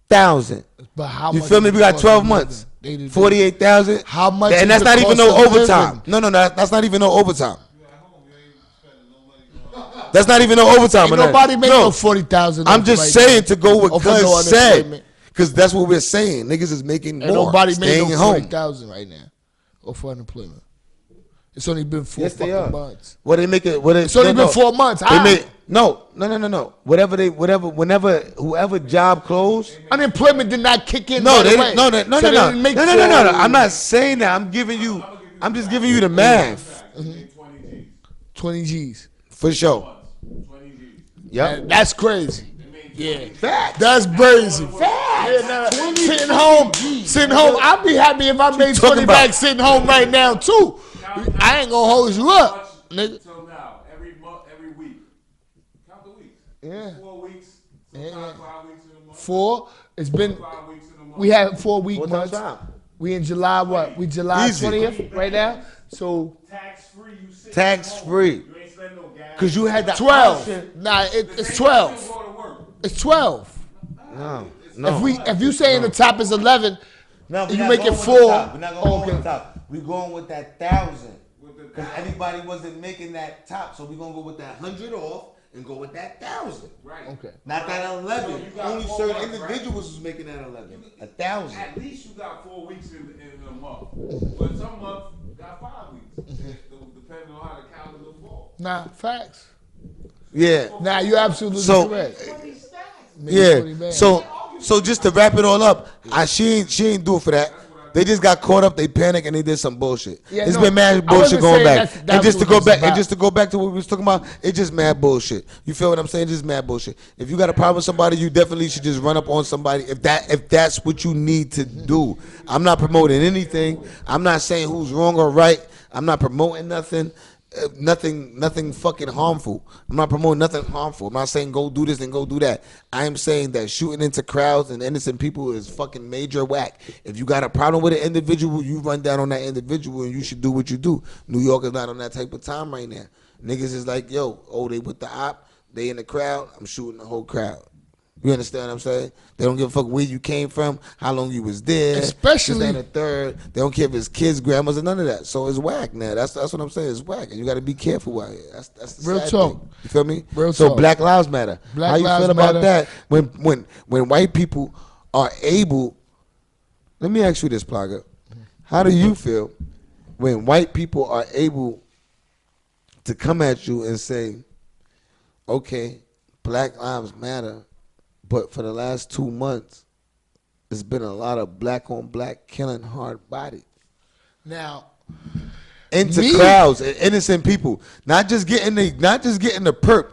Speaker 3: 1,000.
Speaker 2: But how
Speaker 3: You
Speaker 2: much
Speaker 3: feel
Speaker 2: is
Speaker 3: me?
Speaker 2: the
Speaker 3: We got
Speaker 2: cost
Speaker 3: 12
Speaker 2: of
Speaker 3: months.
Speaker 2: living?
Speaker 3: 48,000.
Speaker 2: How much
Speaker 3: And
Speaker 2: is
Speaker 3: that's
Speaker 2: the
Speaker 3: not even
Speaker 2: cost
Speaker 3: no
Speaker 2: of
Speaker 3: overtime.
Speaker 2: living?
Speaker 3: No, that's not even no overtime. That's not even no overtime.
Speaker 2: Ain't
Speaker 3: on that.
Speaker 2: nobody make no 40,000.
Speaker 3: I'm just saying to go with
Speaker 2: Over no
Speaker 3: cuz said.
Speaker 2: unemployment.
Speaker 3: Because that's what we're saying. Niggas is making
Speaker 2: Ain't
Speaker 3: more.
Speaker 2: nobody made
Speaker 3: staying
Speaker 2: no
Speaker 3: home.
Speaker 2: 40,000 right now. Or for unemployment. It's only been 4
Speaker 3: Yes, they
Speaker 2: fucking
Speaker 3: are.
Speaker 2: months.
Speaker 3: What they make it? What
Speaker 2: It's only been 4 months.
Speaker 3: They
Speaker 2: How?
Speaker 3: made, no. Whenever whoever job closed.
Speaker 2: Unemployment did not kick in
Speaker 3: No,
Speaker 2: right
Speaker 3: they
Speaker 2: away.
Speaker 3: didn't. No.
Speaker 2: So they didn't make
Speaker 3: No. I'm not saying that. I'm just giving you the math
Speaker 2: 20 G's.
Speaker 3: for sure. Yep.
Speaker 2: That's crazy. Yeah.
Speaker 3: Facts.
Speaker 2: That's crazy. Yeah, nah, sitting home. I'd be happy if I made
Speaker 3: talking
Speaker 2: 20 back
Speaker 3: about?
Speaker 2: sitting home right now too. I ain't gonna hold you up, nigga.
Speaker 5: Till now, every month
Speaker 4: month, every week. Count the weeks.
Speaker 2: Yeah.
Speaker 4: 4 weeks.
Speaker 2: Yeah.
Speaker 4: Sometimes 5 weeks in a month.
Speaker 2: 4. It's been.
Speaker 4: 5 weeks in a month.
Speaker 2: We had 4 week
Speaker 3: 4
Speaker 2: months.
Speaker 3: times 5.
Speaker 2: We in July what? We July
Speaker 3: Easy.
Speaker 2: 20th right now. So
Speaker 4: Tax free. You sit
Speaker 3: Tax
Speaker 4: at home.
Speaker 3: free.
Speaker 4: You ain't spend no gas.
Speaker 3: Cause you had the
Speaker 2: 12.
Speaker 3: option.
Speaker 2: Nah, it's
Speaker 4: Ain't
Speaker 2: 12.
Speaker 4: go to work.
Speaker 2: It's 12.
Speaker 3: No.
Speaker 2: If you saying the top is 11,
Speaker 3: No,
Speaker 2: you make it 4.
Speaker 3: We're not gonna go
Speaker 2: Okay.
Speaker 3: with the top. We're going with that 1,000.
Speaker 4: With the
Speaker 3: Because everybody wasn't making that top, so we're gonna go with that 100 off and go with that 1,000.
Speaker 4: Right.
Speaker 2: Okay.
Speaker 3: Not that 11.
Speaker 4: So you got
Speaker 3: Only
Speaker 4: 4
Speaker 3: certain
Speaker 4: months,
Speaker 3: individuals was making that 11. 1,000.
Speaker 4: At least you got 4 weeks in a month. But some months got 5 weeks. Depending on how the calendar falls.
Speaker 2: Nah, facts.
Speaker 3: Yeah.
Speaker 2: Nah, you absolutely
Speaker 3: So-
Speaker 2: correct. Make it
Speaker 3: Yeah.
Speaker 2: 20 bands.
Speaker 3: So just to wrap it all up, she ain't do it for that. They just got caught up, they panicked, and they did some bullshit.
Speaker 2: Yeah,
Speaker 3: It's
Speaker 2: no,
Speaker 3: been mad
Speaker 2: I
Speaker 3: bullshit
Speaker 2: wasn't
Speaker 3: going
Speaker 2: saying
Speaker 3: back.
Speaker 2: that's
Speaker 3: And just to
Speaker 2: what
Speaker 3: go
Speaker 2: it's
Speaker 3: back,
Speaker 2: about.
Speaker 3: and just to go back to what we was talking about, it's just mad bullshit. You feel what I'm saying? Just mad bullshit. If you got a problem with somebody, you definitely should just run up on somebody. If that's what you need to do. I'm not promoting anything. I'm not saying who's wrong or right. I'm not promoting nothing. Nothing fucking harmful. I'm not promoting nothing harmful. I'm not saying go do this and go do that. I am saying that shooting into crowds and innocent people is fucking major whack. If you got a problem with an individual, you run down on that individual and you should do what you do. New York is not on that type of time right now. Niggas is like, yo, they with the op, they in the crowd, I'm shooting the whole crowd. You understand what I'm saying? They don't give a fuck where you came from, how long you was there.
Speaker 2: Especially-
Speaker 3: this, that, and the third. They don't care if it's kids, grandmas, or none of that. So it's whack now. That's what I'm saying. It's whack, and you got to be careful out here. That's the
Speaker 2: Real
Speaker 3: sad
Speaker 2: talk.
Speaker 3: thing. You feel me?
Speaker 2: Real
Speaker 3: so
Speaker 2: talk.
Speaker 3: Black Lives Matter.
Speaker 2: Black
Speaker 3: how you
Speaker 2: Lives
Speaker 3: feel about
Speaker 2: Matter.
Speaker 3: that? When white people are able, let me ask you this, Plaga. How do you feel when white people are able to come at you and say, okay, Black Lives Matter, but for the last 2 months, there's been a lot of black on black killing hard body
Speaker 2: Now,
Speaker 3: into
Speaker 2: Me?
Speaker 3: crowds and innocent people, not just getting the perp,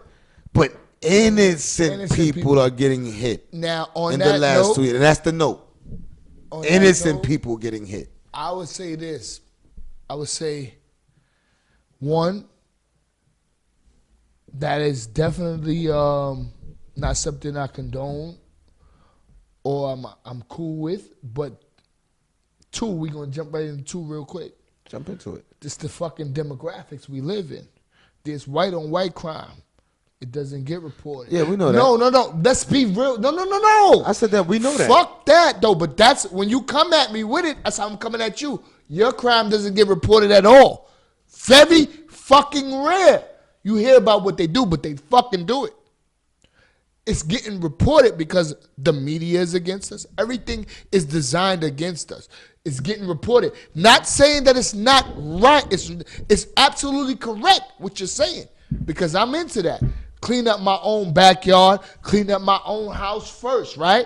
Speaker 3: but innocent people are getting hit
Speaker 2: now on
Speaker 3: in
Speaker 2: that
Speaker 3: the last
Speaker 2: note,
Speaker 3: 2 years, and that's the note.
Speaker 2: on that
Speaker 3: Innocent
Speaker 2: note,
Speaker 3: people getting hit.
Speaker 2: I would say this. I would say, one, that is definitely not something I condone or I'm cool with. But 2, we're gonna jump right into 2 real quick.
Speaker 3: Jump into it.
Speaker 2: This the fucking demographics we live in. There's white on white crime. It doesn't get reported.
Speaker 3: Yeah, we know that.
Speaker 2: No. Let's be real. No.
Speaker 3: I said that we know that.
Speaker 2: Fuck that though. But that's when you come at me with it. That's how I'm coming at you. Your crime doesn't get reported at all. Very fucking rare. You hear about what they do, but they fucking do it. It's getting reported because the media is against us. Everything is designed against us. It's getting reported. Not saying that it's not right. It's absolutely correct what you're saying because I'm into that. Clean up my own backyard. Clean up my own house first, right?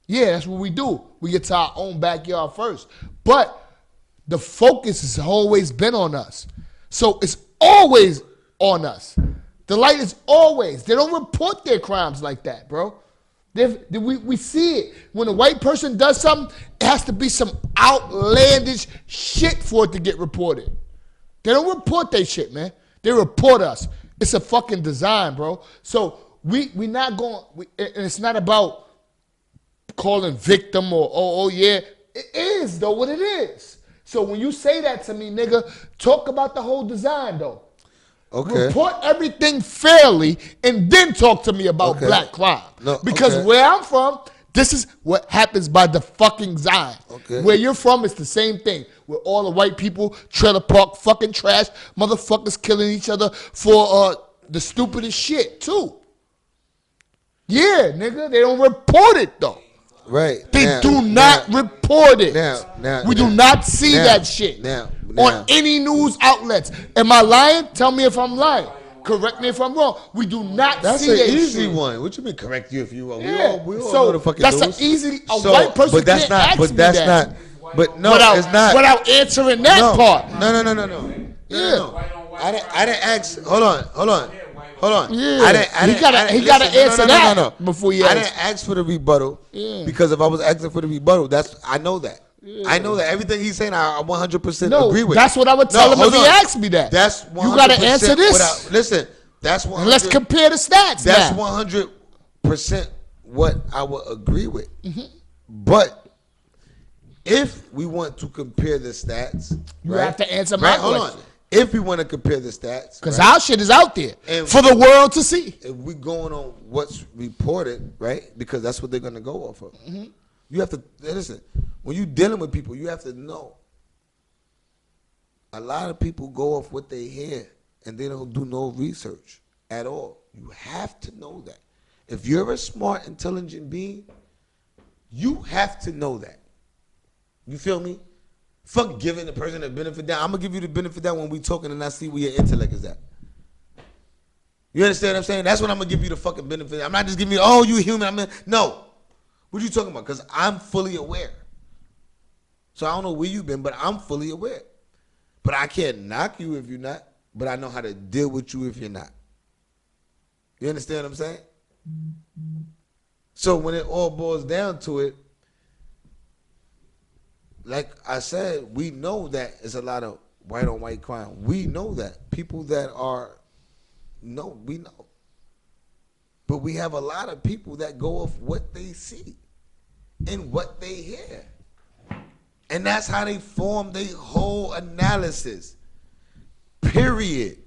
Speaker 2: Yeah, that's what we do. We get to our own backyard first. But the focus has always been on us. So it's always on us. The light is always. They don't report their crimes like that, bro. We see it. When a white person does something, it has to be some outlandish shit for it to get reported. They don't report their shit, man. They report us. It's a fucking design, bro. So we not going, and it's not about calling victim or, oh yeah. It is, though, what it is. So when you say that to me, nigga, talk about the whole design, though.
Speaker 3: Okay.
Speaker 2: Report everything fairly and then talk to me about
Speaker 3: Okay.
Speaker 2: black crime.
Speaker 3: No,
Speaker 2: because
Speaker 3: okay.
Speaker 2: where I'm from, this is what happens by the fucking design.
Speaker 3: Okay.
Speaker 2: Where you're from, it's the same thing. Where all the white people, trailer park, fucking trash, motherfuckers killing each other for the stupidest shit, too. Yeah, nigga, they don't report it, though.
Speaker 3: Right.
Speaker 2: They
Speaker 3: Now-
Speaker 2: do not
Speaker 3: now-
Speaker 2: report it.
Speaker 3: now-
Speaker 2: we do
Speaker 3: now-
Speaker 2: not see
Speaker 3: now-
Speaker 2: that shit
Speaker 3: now-
Speaker 2: on any news outlets. Am I lying? Tell me if I'm lying. Correct me if I'm wrong. We do not
Speaker 3: That's
Speaker 2: see
Speaker 3: an
Speaker 2: that
Speaker 3: easy
Speaker 2: shit.
Speaker 3: one. What you mean correct you if you are?
Speaker 2: Yeah.
Speaker 3: We all
Speaker 2: So
Speaker 3: know the fucking
Speaker 2: that's
Speaker 3: news.
Speaker 2: an easy. A white person
Speaker 3: but that's
Speaker 2: can't
Speaker 3: not.
Speaker 2: ask
Speaker 3: But
Speaker 2: me
Speaker 3: that's
Speaker 2: that
Speaker 3: not. But no,
Speaker 2: without,
Speaker 3: it's not.
Speaker 2: without answering that
Speaker 3: no.
Speaker 2: part.
Speaker 3: No.
Speaker 2: Yeah.
Speaker 3: No. I didn't ask. Hold on.
Speaker 2: Yeah.
Speaker 3: I didn't.
Speaker 2: He gotta
Speaker 3: listen,
Speaker 2: answer that before he
Speaker 3: I
Speaker 2: asks.
Speaker 3: didn't ask for the rebuttal.
Speaker 2: Yeah.
Speaker 3: Because if I was asking for the rebuttal, I know that. I know that everything he's saying, I 100%
Speaker 2: No,
Speaker 3: agree with.
Speaker 2: that's what I would tell him if
Speaker 3: hold
Speaker 2: he
Speaker 3: on.
Speaker 2: asked me that.
Speaker 3: That's
Speaker 2: You gotta answer this.
Speaker 3: Listen, That's 100.
Speaker 2: And let's compare the stats.
Speaker 3: That's
Speaker 2: now.
Speaker 3: 100% what I would agree with. But if we want to compare the stats,
Speaker 2: You
Speaker 3: right?
Speaker 2: have to answer my
Speaker 3: Hold
Speaker 2: question.
Speaker 3: on. If we want to compare the stats,
Speaker 2: Because
Speaker 3: right?
Speaker 2: our shit is out there
Speaker 3: And-
Speaker 2: for the world to see.
Speaker 3: If we going on what's reported, right? Because that's what they're gonna go off of. You have to listen. When you dealing with people, you have to know. A lot of people go off what they hear, and they don't do no research at all. You have to know that. If you're a smart, intelligent being, you have to know that. You feel me? Fuck giving the person the benefit down. I'm gonna give you the benefit down when we talking and I see where your intellect is at. You understand what I'm saying? That's when I'm gonna give you the fucking benefit. I'm not just giving you, oh, you human. No. What you talking about? Because I'm fully aware. So I don't know where you've been, but I'm fully aware. But I can't knock you if you're not. But I know how to deal with you if you're not. You understand what I'm saying? So when it all boils down to it, like I said, we know that it's a lot of white on white crime. We know that. People that are, no, we know. But we have a lot of people that go off what they see and what they hear. And that's how they form their whole analysis. Period.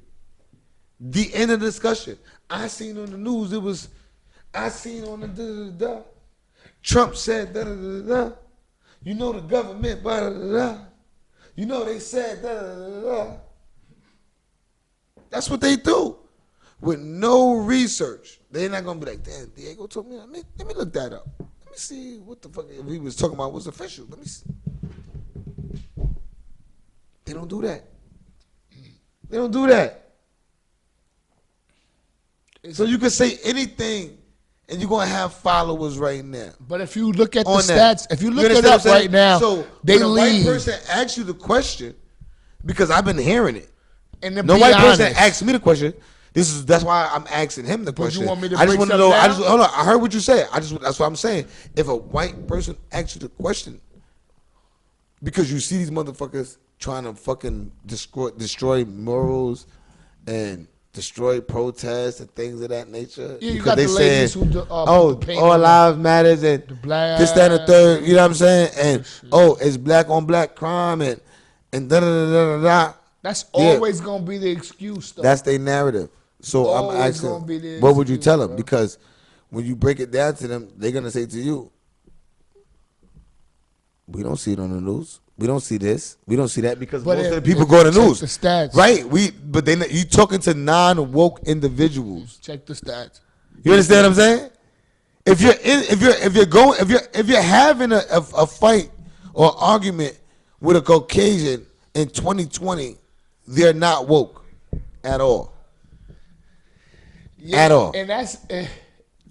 Speaker 3: The end of the discussion. I seen on the news, I seen on the da-da-da-da. Trump said da-da-da-da. You know the government, da-da-da-da. You know they said da-da-da-da. That's what they do. With no research. They're not going to be like, damn, Diego told me, let me look that up. Let me see what the fuck he was talking about was official. Let me see. They don't do that. They don't do that. So you can say anything and you're going to have followers right now.
Speaker 2: But if you look at the
Speaker 3: On that.
Speaker 2: stats, if you
Speaker 3: You
Speaker 2: look it
Speaker 3: understand
Speaker 2: up
Speaker 3: what I'm saying?
Speaker 2: right now,
Speaker 3: so
Speaker 2: they
Speaker 3: when a
Speaker 2: leave.
Speaker 3: white person asks you the question, because I've been hearing it.
Speaker 2: And to
Speaker 3: No
Speaker 2: be
Speaker 3: white
Speaker 2: honest,
Speaker 3: person asked me the question. That's why I'm asking him the
Speaker 2: But you
Speaker 3: question.
Speaker 2: want me to
Speaker 3: I just
Speaker 2: break
Speaker 3: want to know.
Speaker 2: something down?
Speaker 3: Hold on. I heard what you said. That's what I'm saying. If a white person asks you the question, because you see these motherfuckers trying to fucking destroy morals and destroy protests and things of that nature.
Speaker 2: Yeah, you
Speaker 3: because
Speaker 2: got
Speaker 3: they
Speaker 2: the ladies who do,
Speaker 3: oh,
Speaker 2: put the paint
Speaker 3: all
Speaker 2: on
Speaker 3: lives matters and
Speaker 2: black-
Speaker 3: this, that, and the third. You know what I'm saying? And it's black on black crime and da da da da da.
Speaker 2: that's
Speaker 3: Yeah.
Speaker 2: always going to be the excuse, though.
Speaker 3: That's their narrative. So
Speaker 2: Always
Speaker 3: I'm asking,
Speaker 2: gonna be the
Speaker 3: what would you
Speaker 2: excuse,
Speaker 3: tell them?
Speaker 2: bro.
Speaker 3: Because when you break it down to them, they're gonna say to you, "We don't see it on the news. We don't see this. We don't see that." Because
Speaker 2: But
Speaker 3: most
Speaker 2: if-
Speaker 3: of the people
Speaker 2: if
Speaker 3: go to
Speaker 2: you
Speaker 3: the
Speaker 2: check
Speaker 3: news,
Speaker 2: the stats.
Speaker 3: right? But you talking to non-woke individuals.
Speaker 2: Check the stats.
Speaker 3: You understand what I'm saying? If you're having a fight or argument with a Caucasian in 2020, they're not woke at all. At all.
Speaker 2: And that's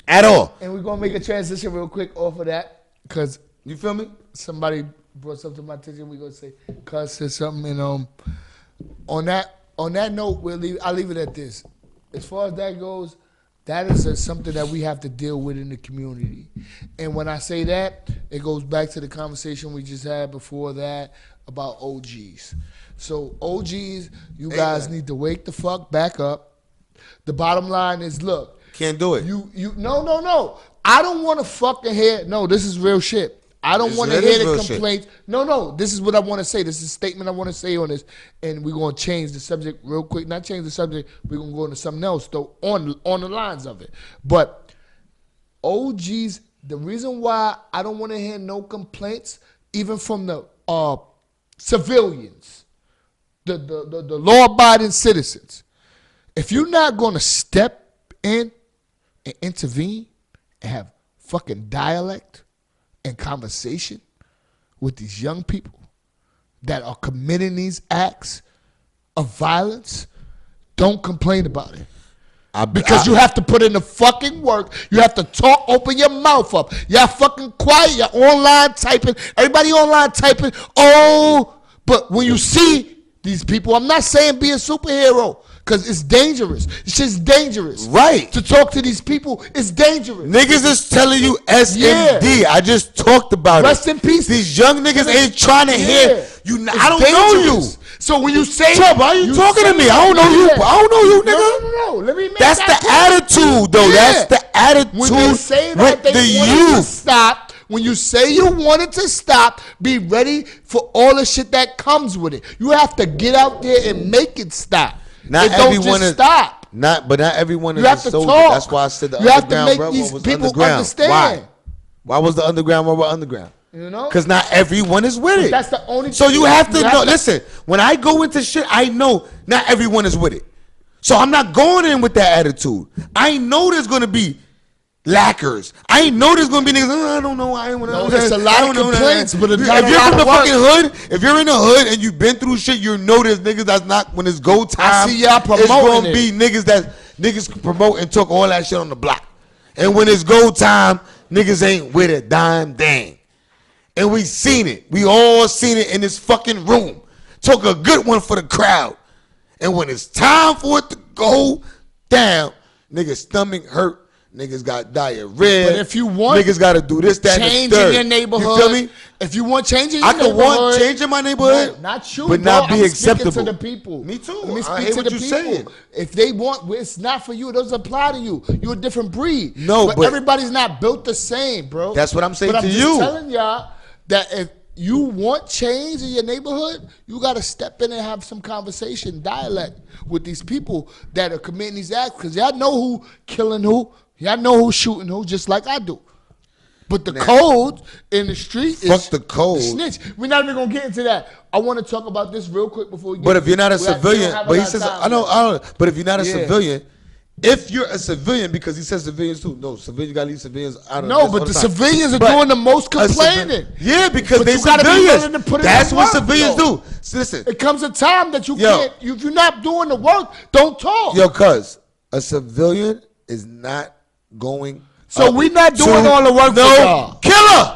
Speaker 3: At all.
Speaker 2: and we're going to make a transition real quick off of that because
Speaker 3: You feel me?
Speaker 2: somebody brought something to my attention. We're going to say, cuz said something. And on that note, I'll leave it at this. As far as that goes, that is something that we have to deal with in the community. And when I say that, it goes back to the conversation we just had before that about OGs. So OGs, you guys need to wake the fuck back up. The bottom line is, look.
Speaker 3: Can't do it.
Speaker 2: No. I don't want to fucking hear. No, this is real shit. I don't want to hear the complaints. No. This is what I want to say. This is a statement I want to say on this, and we're gonna change the subject real quick. Not change the subject. We're gonna go into something else though on the lines of it. But OGs, the reason why I don't want to hear no complaints, even from the civilians, the law-abiding citizens. If you're not gonna step in and intervene and have fucking dialect and conversation with these young people that are committing these acts of violence, don't complain about it. Because you have to put in the fucking work. You have to talk, open your mouth up. Y'all fucking quiet. Y'all online typing. Everybody online typing. Oh, but when you see these people, I'm not saying be a superhero. Because it's dangerous. It's just dangerous.
Speaker 3: Right.
Speaker 2: To talk to these people, it's dangerous.
Speaker 3: Niggas is telling you SMD. I just talked about
Speaker 2: Rest
Speaker 3: it.
Speaker 2: in peace.
Speaker 3: These young niggas ain't trying to hear you. I don't know you.
Speaker 2: So when you say,
Speaker 3: Chubb, why are you talking to me? I don't know you.
Speaker 2: Yeah.
Speaker 3: I don't know you, nigga.
Speaker 2: No. Let me make
Speaker 3: That's
Speaker 2: that
Speaker 3: the
Speaker 2: point.
Speaker 3: attitude, though.
Speaker 2: Yeah.
Speaker 3: That's the attitude
Speaker 2: When they say that
Speaker 3: with
Speaker 2: they
Speaker 3: the
Speaker 2: want it to
Speaker 3: youth.
Speaker 2: stop, when you say you want it to stop, be ready for all the shit that comes with it. You have to get out there and make it stop.
Speaker 3: Not
Speaker 2: It don't
Speaker 3: everyone
Speaker 2: just
Speaker 3: is
Speaker 2: stop.
Speaker 3: But not everyone is
Speaker 2: You have
Speaker 3: a
Speaker 2: to
Speaker 3: soldier.
Speaker 2: talk.
Speaker 3: That's why I said the
Speaker 2: You have to
Speaker 3: underground
Speaker 2: make
Speaker 3: railroad
Speaker 2: these
Speaker 3: was
Speaker 2: people
Speaker 3: underground.
Speaker 2: understand.
Speaker 3: Why was the underground railroad underground?
Speaker 2: You know?
Speaker 3: Because not everyone is with it.
Speaker 2: That's the only
Speaker 3: So
Speaker 2: thing.
Speaker 3: you have to know. Listen, when I go into shit, I know not everyone is with it. So I'm not going in with that attitude. I know there's going to be lackers. I know there's going to be niggas. I don't know.
Speaker 2: It's a lot of complaints, but it's not
Speaker 3: if
Speaker 2: a
Speaker 3: you're
Speaker 2: lot
Speaker 3: from the
Speaker 2: of work.
Speaker 3: fucking hood, if you're in the hood and you've been through shit, you know there's niggas that's not, when it's go time,
Speaker 2: see y'all
Speaker 3: it's
Speaker 2: promoting
Speaker 3: going to
Speaker 2: it.
Speaker 3: be niggas promote and talk all that shit on the block. And when it's go time, niggas ain't with a dime dang. And we seen it. We all seen it in this fucking room. Took a good one for the crowd. And when it's time for it to go down, niggas' stomach hurt. Niggas got diarrhea.
Speaker 2: But if you want
Speaker 3: niggas got to do this, that,
Speaker 2: change
Speaker 3: and the third.
Speaker 2: in your neighborhood,
Speaker 3: You feel me?
Speaker 2: if you want change in your
Speaker 3: I can
Speaker 2: neighborhood,
Speaker 3: want change in my neighborhood,
Speaker 2: no, not you,
Speaker 3: but
Speaker 2: bro.
Speaker 3: not be
Speaker 2: I'm
Speaker 3: acceptable
Speaker 2: speaking to the people.
Speaker 3: Me too.
Speaker 2: Let me
Speaker 3: I
Speaker 2: speak
Speaker 3: hear
Speaker 2: to
Speaker 3: what
Speaker 2: the
Speaker 3: you're
Speaker 2: people.
Speaker 3: saying.
Speaker 2: If they want, it's not for you. It doesn't apply to you. You're a different breed.
Speaker 3: No, but
Speaker 2: everybody's not built the same, bro.
Speaker 3: That's what I'm saying
Speaker 2: but
Speaker 3: to
Speaker 2: I'm
Speaker 3: you.
Speaker 2: just telling y'all that if you want change in your neighborhood, you got to step in and have some conversation, dialect with these people that are committing these acts, because y'all know who killing who. Y'all know who's shooting who, just like I do. But the code in the street is
Speaker 3: Fuck the code.
Speaker 2: snitch. We're not even gonna get into that. I want to talk about this real quick before we get.
Speaker 3: But if you're not a
Speaker 2: we don't
Speaker 3: civilian,
Speaker 2: have a
Speaker 3: but he
Speaker 2: lot of
Speaker 3: says,
Speaker 2: time
Speaker 3: I know. But if you're not a
Speaker 2: Yeah.
Speaker 3: civilian, if you're a civilian, because he says civilians too. No, civilians got to leave civilians out of
Speaker 2: No,
Speaker 3: this
Speaker 2: but
Speaker 3: all
Speaker 2: the
Speaker 3: time.
Speaker 2: civilians are
Speaker 3: But
Speaker 2: doing the most
Speaker 3: a
Speaker 2: complaining.
Speaker 3: Yeah, because
Speaker 2: But
Speaker 3: they
Speaker 2: you gotta be
Speaker 3: civilians.
Speaker 2: willing to put in
Speaker 3: That's
Speaker 2: the
Speaker 3: what
Speaker 2: work,
Speaker 3: civilians
Speaker 2: though.
Speaker 3: do. So listen,
Speaker 2: It comes a time that you
Speaker 3: Yo.
Speaker 2: can't. If you're not doing the work, don't talk.
Speaker 3: yo, cuz a civilian is not going.
Speaker 2: So
Speaker 3: up
Speaker 2: we not doing
Speaker 3: to
Speaker 2: all the work for
Speaker 3: no
Speaker 2: y'all.
Speaker 3: killer.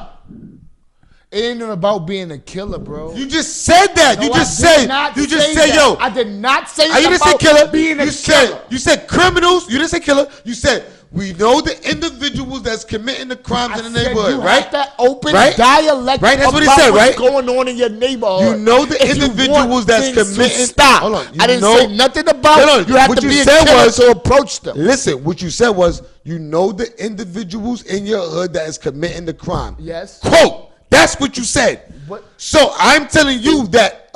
Speaker 2: It ain't even about being a killer, bro.
Speaker 3: You just said that.
Speaker 2: No,
Speaker 3: you just
Speaker 2: I did
Speaker 3: said.
Speaker 2: not
Speaker 3: You just
Speaker 2: say
Speaker 3: said,
Speaker 2: that.
Speaker 3: yo.
Speaker 2: I did not say
Speaker 3: You didn't say
Speaker 2: about
Speaker 3: killer.
Speaker 2: being a
Speaker 3: you said
Speaker 2: killer.
Speaker 3: you said criminals. You didn't say killer. You said we know the individuals that's committing the crimes in the
Speaker 2: said
Speaker 3: neighborhood,
Speaker 2: you
Speaker 3: right?
Speaker 2: have that open
Speaker 3: Right?
Speaker 2: dialect
Speaker 3: Right? That's what he
Speaker 2: about
Speaker 3: said,
Speaker 2: what's
Speaker 3: right?
Speaker 2: going on in your neighborhood.
Speaker 3: You know the
Speaker 2: If you
Speaker 3: individuals
Speaker 2: want
Speaker 3: that's
Speaker 2: things to
Speaker 3: committing.
Speaker 2: Stop.
Speaker 3: Hold on.
Speaker 2: I didn't
Speaker 3: know-
Speaker 2: say nothing about.
Speaker 3: Hold on.
Speaker 2: You have
Speaker 3: What
Speaker 2: to
Speaker 3: you
Speaker 2: be a
Speaker 3: said
Speaker 2: killer
Speaker 3: was-
Speaker 2: to approach them.
Speaker 3: Listen, what you said was you know the individuals in your hood that is committing the crime.
Speaker 2: Yes.
Speaker 3: Quote. That's what you said.
Speaker 2: What?
Speaker 3: So I'm telling you that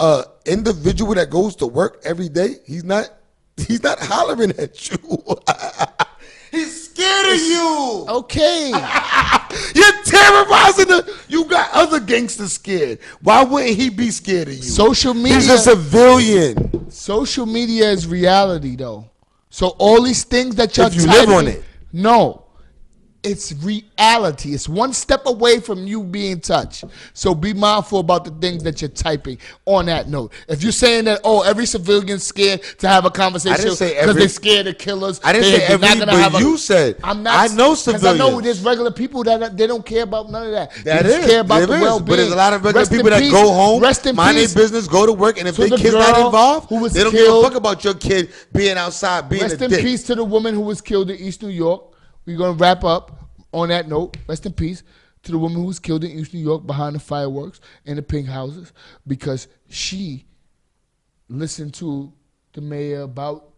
Speaker 3: individual that goes to work every day, he's not hollering at you. He's scared of you.
Speaker 2: Okay.
Speaker 3: You're terrorizing the. You got other gangsters scared. Why wouldn't he be scared of you?
Speaker 2: Social media.
Speaker 3: He's a civilian.
Speaker 2: Social media is reality, though. So all these things that y'all
Speaker 3: If you live on it.
Speaker 2: No. It's reality. It's one step away from you being touched. So be mindful about the things that you're typing on that note. If you're saying that, oh, every civilian's scared to have a conversation
Speaker 3: didn't say
Speaker 2: because
Speaker 3: every-
Speaker 2: they're scared of killers.
Speaker 3: I didn't say
Speaker 2: they're not
Speaker 3: every,
Speaker 2: gonna
Speaker 3: but
Speaker 2: have a-
Speaker 3: you said.
Speaker 2: I'm not.
Speaker 3: I know
Speaker 2: 'cause I know
Speaker 3: civilians.
Speaker 2: there's regular people that they don't care about none of that.
Speaker 3: That
Speaker 2: they just
Speaker 3: is,
Speaker 2: care about the
Speaker 3: there is.
Speaker 2: well-being.
Speaker 3: But there's a lot of regular
Speaker 2: Rest in
Speaker 3: people that
Speaker 2: peace.
Speaker 3: go home,
Speaker 2: Rest in
Speaker 3: mind their
Speaker 2: peace
Speaker 3: business, go to work, and if
Speaker 2: to
Speaker 3: their
Speaker 2: the
Speaker 3: kid's not
Speaker 2: girl
Speaker 3: involved,
Speaker 2: who was
Speaker 3: they don't give a
Speaker 2: killed.
Speaker 3: fuck about your kid being outside, being
Speaker 2: Rest
Speaker 3: a
Speaker 2: in
Speaker 3: dick.
Speaker 2: peace to the woman who was killed in East New York. We're going to wrap up on that note. Rest in peace to the woman who was killed in East New York behind the fireworks in the pink houses because she listened to the mayor about,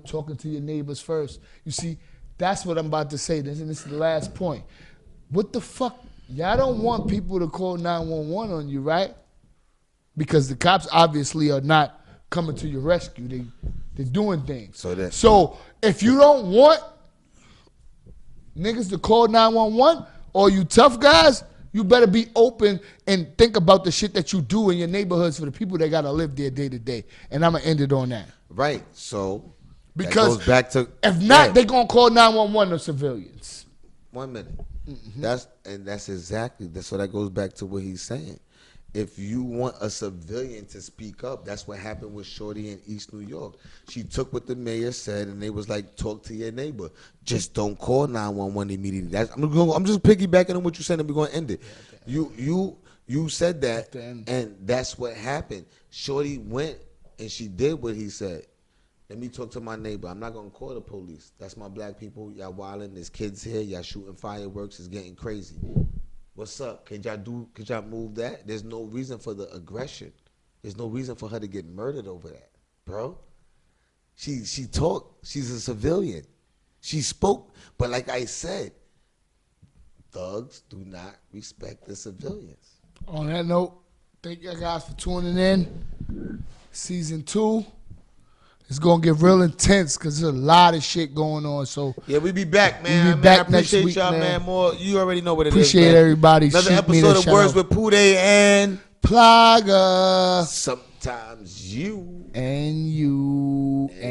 Speaker 2: talking to your neighbors first. You see, that's what I'm about to say. This is the last point. What the fuck? Y'all don't want people to call 911 on you, right? Because the cops obviously are not coming to your rescue. They're doing things. So if you don't want niggas to call 911 or you tough guys, you better be open and think about the shit that you do in your neighborhoods for the people that got to live there day to day. And I'm going to end it on that.
Speaker 3: Right. So
Speaker 2: Because
Speaker 3: that goes back to
Speaker 2: if not,
Speaker 3: right.
Speaker 2: they going to call 911 on civilians.
Speaker 3: 1 minute. That's what that goes back to what he's saying. If you want a civilian to speak up, that's what happened with Shorty in East New York. She took what the mayor said, and they was like, "Talk to your neighbor. Just don't call 911 immediately." I'm just piggybacking on what you said, and we're gonna end it. You said that, and that's what happened. Shorty went and she did what he said. Let me talk to my neighbor. I'm not gonna call the police. That's my black people. Y'all wilding. There's kids here. Y'all shooting fireworks. It's getting crazy. What's up? Could y'all move that? There's no reason for the aggression. There's no reason for her to get murdered over that, bro. She talked. She's a civilian. She spoke, but like I said, thugs do not respect the civilians.
Speaker 2: On that note, thank you guys for tuning in. Season 2 is gonna get real intense because there's a lot of shit going on. So
Speaker 3: Yeah, we be back, man.
Speaker 2: We be back
Speaker 3: I appreciate
Speaker 2: next week,
Speaker 3: y'all,
Speaker 2: man.
Speaker 3: More, you already know what it is.
Speaker 2: appreciate
Speaker 3: man.
Speaker 2: everybody.
Speaker 3: Another
Speaker 2: Shoot me
Speaker 3: episode
Speaker 2: the
Speaker 3: of
Speaker 2: shout
Speaker 3: Words
Speaker 2: out.
Speaker 3: with Pooday and
Speaker 2: Plaga
Speaker 3: sometimes you
Speaker 2: and you and